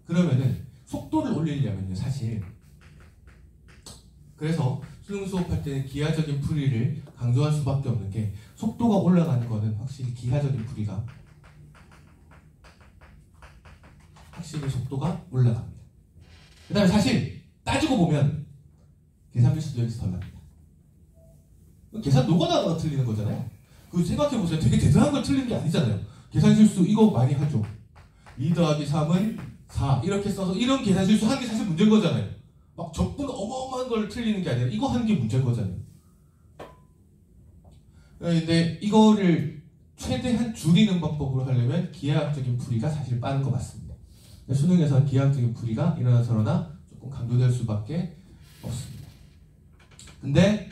그러면은 속도를 올리려면요. 사실 그래서 수능 수업할 때는 기하적인 풀이를 강조할 수밖에 없는 게 속도가 올라가는 거는 확실히 기하적인 풀이가 확실히 속도가 올라갑니다. 그 다음에 사실 따지고 보면 계산 밀수도 여기서 덜 납니다. 계산 노가다가 틀리는 거잖아요. 생각해보세요. 되게 대단한 걸 틀리는 게 아니잖아요. 계산 실수 이거 많이 하죠. 2 더하기 3은 4 이렇게 써서 이런 계산 실수 하는 게 사실 문제인 거잖아요. 막 적분 어마어마한 걸 틀리는 게 아니라 이거 하는 게 문제인 거잖아요. 근데 이거를 최대한 줄이는 방법으로 하려면 기하학적인 풀이가 사실 빠른 거 맞습니다. 수능에서 기하학적인 풀이가 이러나 저러나 조금 강조될 수밖에 없습니다. 근데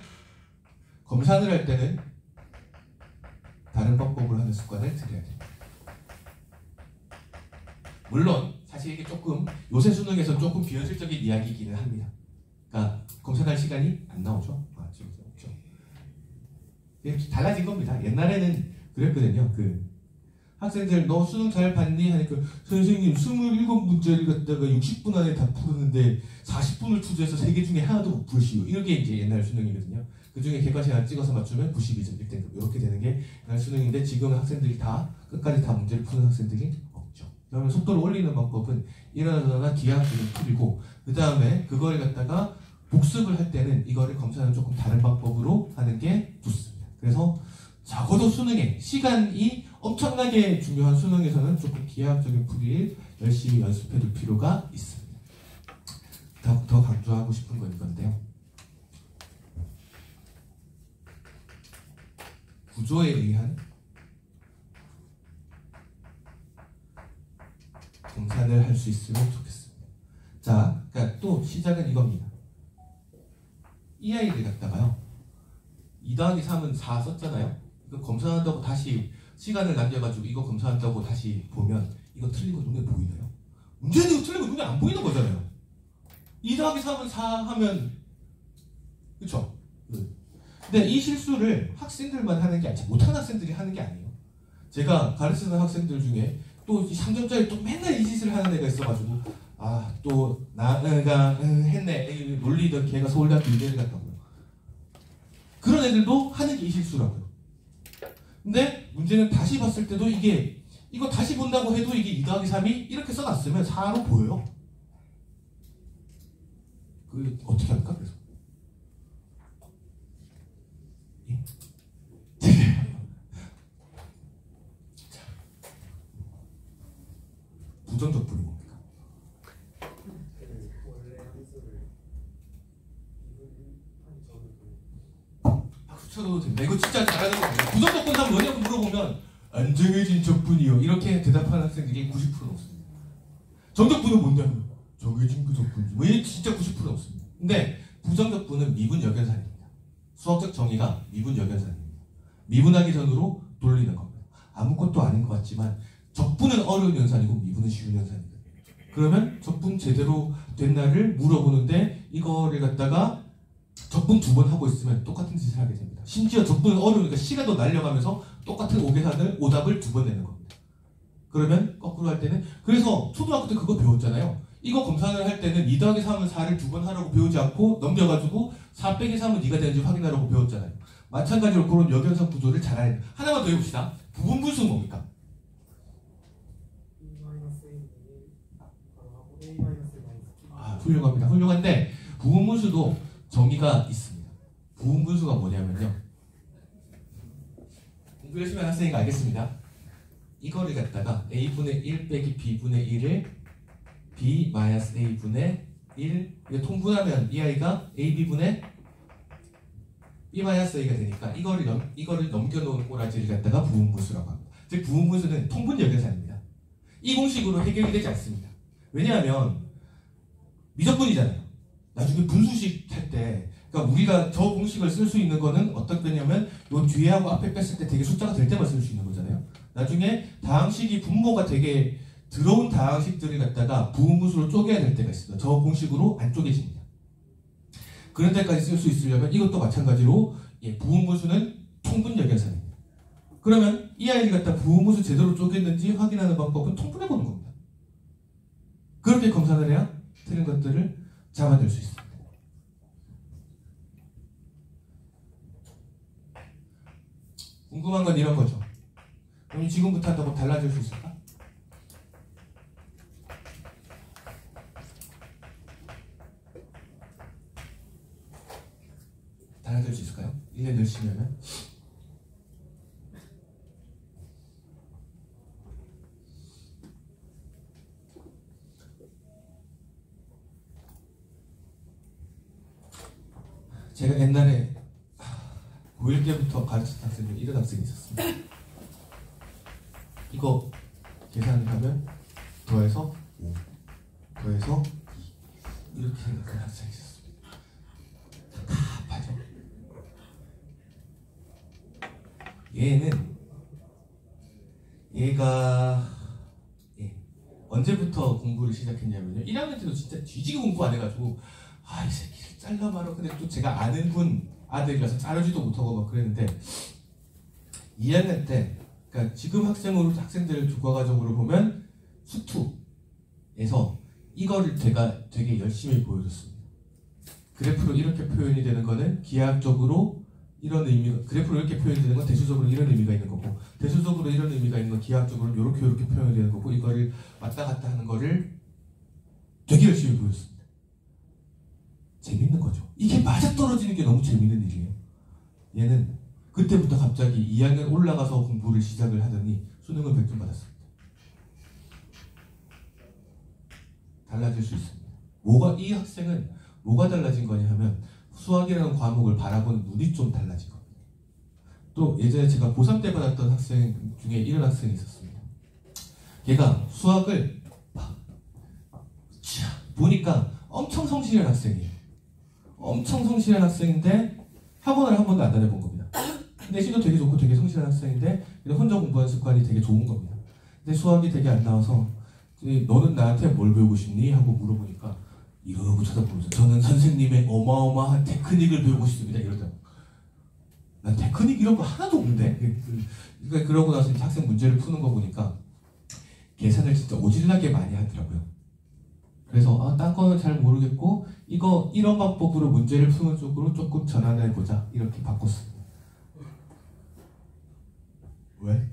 검산을 할 때는 다른 방법으로 하는 습관을 들여야 됩니다. 물론 사실 이게 조금 요새 수능에서 조금 비현실적인 이야기이기는 합니다. 그러니까 검사할 시간이 안 나오죠. 지금 없죠. 달라진 겁니다. 옛날에는 그랬거든요. 학생들 너 수능 잘 봤니? 하니까 선생님 27문제를 갖다가 60분 안에 다 푸는데 40분을 투자해서 3개 중에 하나도 못 푸시오. 이게 이제 옛날 수능이거든요. 그 중에 객관식 하나 찍어서 맞추면 92점 1등급 이렇게 되는 게 옛날 수능인데 지금 학생들이 다 끝까지 다 문제를 푸는 학생들이 없죠. 그러면 속도를 올리는 방법은 일어나거나 기하학적인 풀이고 그 다음에 그걸 갖다가 복습을 할 때는 이거를 검사는 조금 다른 방법으로 하는 게 좋습니다. 그래서 적어도 수능에 시간이 엄청나게 중요한 수능에서는 조금 기하학적인 풀이를 열심히 연습해 둘 필요가 있습니다. 더 강조하고 싶은 건 이건데요. 구조에 의한 검산을 할 수 있으면 좋겠습니다. 자, 그러니까 또 시작은 이겁니다. 이 아이를 갖다가요. 2 더하기 3은 4 썼잖아요. 이거 검사한다고 다시 시간을 남겨가지고 이거 검사한다고 다시 보면 이거 틀린 거 눈에 보이나요? 문제는 이거 틀린 거 눈에 안 보이는 거잖아요. 2 더하기 3은 4 하면 그쵸? 근데 이 실수를 학생들만 하는 게 아니라 못하는 학생들이 하는 게 아니에요. 제가 가르치는 학생들 중에 또 3점짜리 또 맨날 이 짓을 하는 애가 있어가지고 또 나가 했네 놀리던 걔가 서울대학교 의대를 갔다고요. 그런 애들도 하는 게 이 실수라고요. 근데 문제는 다시 봤을 때도 이거 다시 본다고 해도 이게 2 더하기 3이 이렇게 써놨으면 4로 보여요. 어떻게 합니까? 그래서 부정적 분이 뭡니까? 박수 쳐도 됩니다. 이거 진짜 잘하는 겁니다. 부정적 분답 뭐냐고 물어보면 안정해진 적분이요 이렇게 대답하는 학생들이 90% 넘습니다. 정적분은 뭔데요? 정해진 그 적분지 뭐 이게 진짜 90% 넘습니다. 근데 부정적분은 미분 역연산입니다. 수학적 정의가 미분 역연산입니다. 미분하기 전으로 돌리는 겁니다. 아무것도 아닌 것 같지만 적분은 어려운 연산이고 미분은 쉬운 연산입니다. 그러면 적분 제대로 된 날을 물어보는데 이거를 갖다가 적분 2번 하고 있으면 똑같은 짓을 하게 됩니다. 심지어 적분은 어려우니까 시간도 날려가면서 똑같은 오답을 2번 내는 겁니다. 그러면 거꾸로 할 때는 그래서 초등학교 때 그거 배웠잖아요. 이거 검사를 할 때는 2 더하기 3은 4를 2번 하라고 배우지 않고 넘겨가지고 4 빼기 3은 2가 되는지 확인하라고 배웠잖아요. 마찬가지로 그런 역연산 구조를 잘 알아야 돼요. 하나만 더 해봅시다. 부분분수는 뭡니까? 훌륭합니다. 훌륭한데 부분분수도 정의가 있습니다. 부분분수가 뭐냐면요. 공부 열심히 하는 학생이니까 알겠습니다. 이거를 갖다가 a분의 1 빼기 b분의 1을 b-a분의 1 이거 통분하면 이 아이가 ab분의 b-a가 되니까 이거를 넘겨놓은 꼬라지를 갖다가 부분분수라고 합니다. 즉 부분분수는 통분역연산입니다. 이 공식으로 해결이 되지 않습니다. 왜냐하면 미적분이잖아요. 나중에 분수식 할 때 그러니까 우리가 저 공식을 쓸 수 있는 거는 어떤 거냐면 요 뒤에하고 앞에 뺐을 때 되게 숫자가 될 때만 쓸 수 있는 거잖아요. 나중에 다항식이 분모가 되게 들어온 다항식들을 갖다가 부분분수로 쪼개야 될 때가 있습니다. 저 공식으로 안 쪼개집니다. 그런 때까지 쓸 수 있으려면 이것도 마찬가지로 부분분수는 통분역연산입니다. 그러면 이 아이를 갖다 부분분수 제대로 쪼갰는지 확인하는 방법은 통분해보는 겁니다. 그렇게 검사를 해야 틀린 것들을 잡아낼 수 있습니다. 궁금한 건 이런 거죠. 그럼 지금부터 한다고 달라질 수 있을까? 달라질 수 있을까요? 1년 열심히 하면? 제가 옛날에 고1 때부터 가르쳤던 학생 중에 이런 학생이 있었습니다. 이거 계산을 하면 더해서 5, 더해서 2 이렇게 생각하는 학생이 있었습니다. 답답하죠? 얘가 언제부터 공부를 시작했냐면요. 1학년 때도 진짜 뒤지게 공부 안 해가지고 이 새끼를 잘라 말어. 근데 또 제가 아는 분 아들이라서 자르지도 못하고 막 그랬는데 2학년 때 그러니까 지금 학생들을 교과과정으로 보면 수투에서 이거를 제가 되게 열심히 보여줬습니다. 그래프로 이렇게 표현이 되는 거는 기하학적으로 이런 의미가 그래프로 이렇게 표현이 되는 건 대수적으로 이런 의미가 있는 거고 대수적으로 이런 의미가 있는 건 기하학적으로 이렇게 표현이 되는 거고 이거를 왔다 갔다 하는 거를 되게 열심히 보여줬습니다. 재밌는 거죠. 이게 맞아떨어지는 게 너무 재밌는 일이에요. 얘는 그때부터 갑자기 2학년 올라가서 공부를 시작을 하더니 수능을 100점 받았습니다. 달라질 수 있습니다. 이 학생은 뭐가 달라진 거냐 하면 수학이라는 과목을 바라보는 눈이 좀 달라진 겁니다. 또 예전에 제가 고3 때 받았던 학생 중에 이런 학생이 있었습니다. 걔가 수학을 보니까 엄청 성실한 학생이에요. 엄청 성실한 학생인데 학원을 한 번도 안 다녀본 겁니다. 내신도 되게 좋고 되게 성실한 학생인데 혼자 공부하는 습관이 되게 좋은 겁니다. 근데 수학이 되게 안 나와서 너는 나한테 뭘 배우고 싶니? 하고 물어보니까 이러고 쳐다보면서 저는 선생님의 어마어마한 테크닉을 배우고 싶습니다. 이러더라고. 난 테크닉 이런 거 하나도 없는데. 그러니까 그러고 나서 학생 문제를 푸는 거 보니까 계산을 진짜 오질나게 많이 하더라고요. 그래서 딴 거는 잘 모르겠고 이런 방법으로 문제를 푸는 쪽으로 조금 전환해보자 이렇게 바꿨습니다. 왜?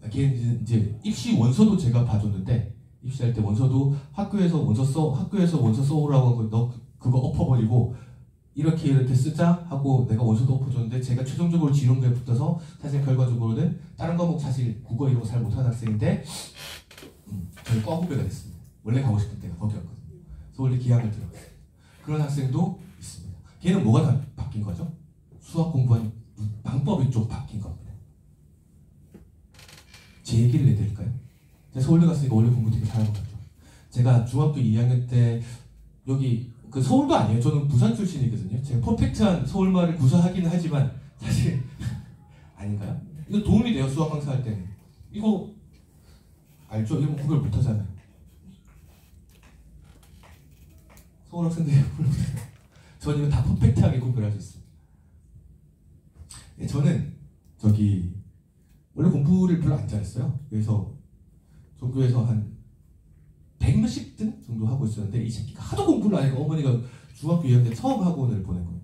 걔는 이제 입시 원서도 제가 봐줬는데 입시할 때 원서도 학교에서 원서 써오라고 하고 너 그거 엎어버리고 이렇게 쓰자 하고 내가 원서도 엎어줬는데 제가 최종적으로 지론부에 붙어서 사실 결과적으로는 다른 과목 사실 국어 이런 거 잘 못하는 학생인데 저희 과 후배가 됐습니다. 원래 가고 싶은 데가 거기였거든요. 서울대 기항을 들어갔어요. 그런 학생도 있습니다. 걔는 뭐가 바뀐 거죠? 수학 공부한 방법이 좀 바뀐 겁니다. 제 얘기를 해드릴까요? 제가 서울대 갔으니까 원래 공부 되게 잘하는 것 같죠. 제가 중학교 2학년 때 여기 그 서울도 아니에요. 저는 부산 출신이거든요. 제가 퍼펙트한 서울말을 구사하기는 하지만 사실 아닌가요? 이거 도움이 돼요. 수학 강사 할 때는. 이거 알죠? 이거 구별 못하잖아요. 서울 학생들이 구별 못해요. 저는 이거 다 퍼펙트하게 구별할 수 있습니다. 네, 저는 원래 공부를 별로 안 잘했어요. 그래서 전교에서 한 100몇십 등 정도 하고 있었는데 이 새끼가 하도 공부를 안 하니까 어머니가 중학교 2학년 때 처음 학원을 보낸 거예요.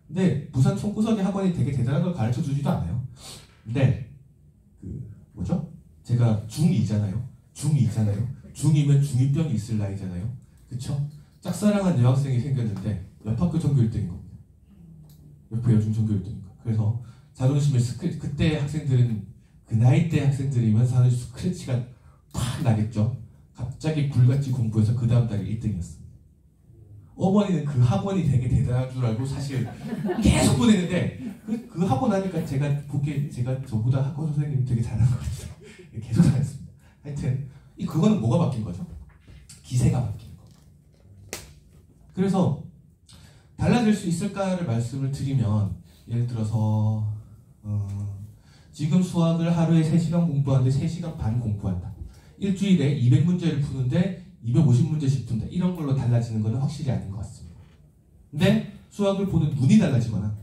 근데 부산 총구석의 학원이 되게 대단한 걸 가르쳐 주지도 않아요. 근데 제가 중2잖아요. 중2면 중2병이 있을 나이잖아요. 그쵸? 짝사랑한 여학생이 생겼는데 옆 학교 전교 1등인 겁니다. 옆에 여중 전교 1등인 거예요. 그래서 자존심에 그때 학생들은 그 나이 때 학생들이면 자존심 스크래치가 팍 나겠죠. 갑자기 불같이 공부해서 그 다음 달에 1등이었습니다. 어머니는 그 학원이 되게 대단한 줄 알고 사실 계속 보내는데 그 학원 하니까 제가 저보다 학원 선생님 되게 잘하는 것 같아요. 계속 잘했습니다. 하여튼 그거는 뭐가 바뀐 거죠? 기세가 바뀐 거. 그래서 달라질 수 있을까를 말씀을 드리면 예를 들어서 지금 수학을 하루에 3시간 공부하는데 3시간 반 공부한다. 일주일에 200문제를 푸는데 250문제씩 푼다. 이런 걸로 달라지는 것은 확실히 아닌 것 같습니다. 근데 수학을 보는 눈이 달라지거나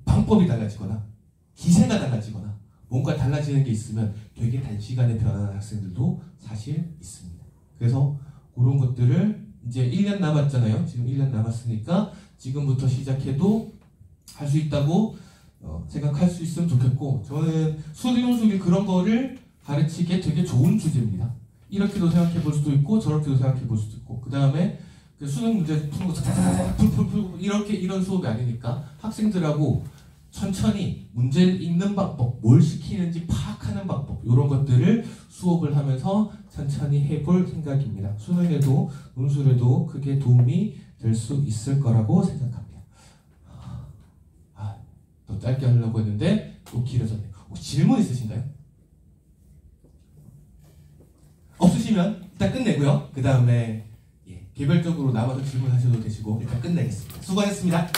방법이 달라지거나 기세가 달라지거나 뭔가 달라지는 게 있으면 되게 단시간에 변하는 학생들도 사실 있습니다. 그래서 그런 것들을 이제 1년 남았잖아요. 지금 1년 남았으니까 지금부터 시작해도 할 수 있다고 생각할 수 있으면 좋겠고, 저는 수리논술이 그런 거를 가르치기에 되게 좋은 주제입니다. 이렇게도 생각해 볼 수도 있고 저렇게도 생각해 볼 수도 있고, 그 다음에 그 수능 문제 푸는 거 풀 이런 수업이 아니니까 학생들하고 천천히 문제를 읽는 방법, 뭘 시키는지 파악하는 방법, 이런 것들을 수업을 하면서 천천히 해볼 생각입니다. 수능에도 논술에도 크게 도움이 될 수 있을 거라고 생각합니다. 더 짧게 하려고 했는데 또 길어졌네요. 혹시 질문 있으신가요? 없으시면 일단 끝내고요. 그 다음에 개별적으로 나와서 질문하셔도 되시고 일단 끝내겠습니다. 수고하셨습니다.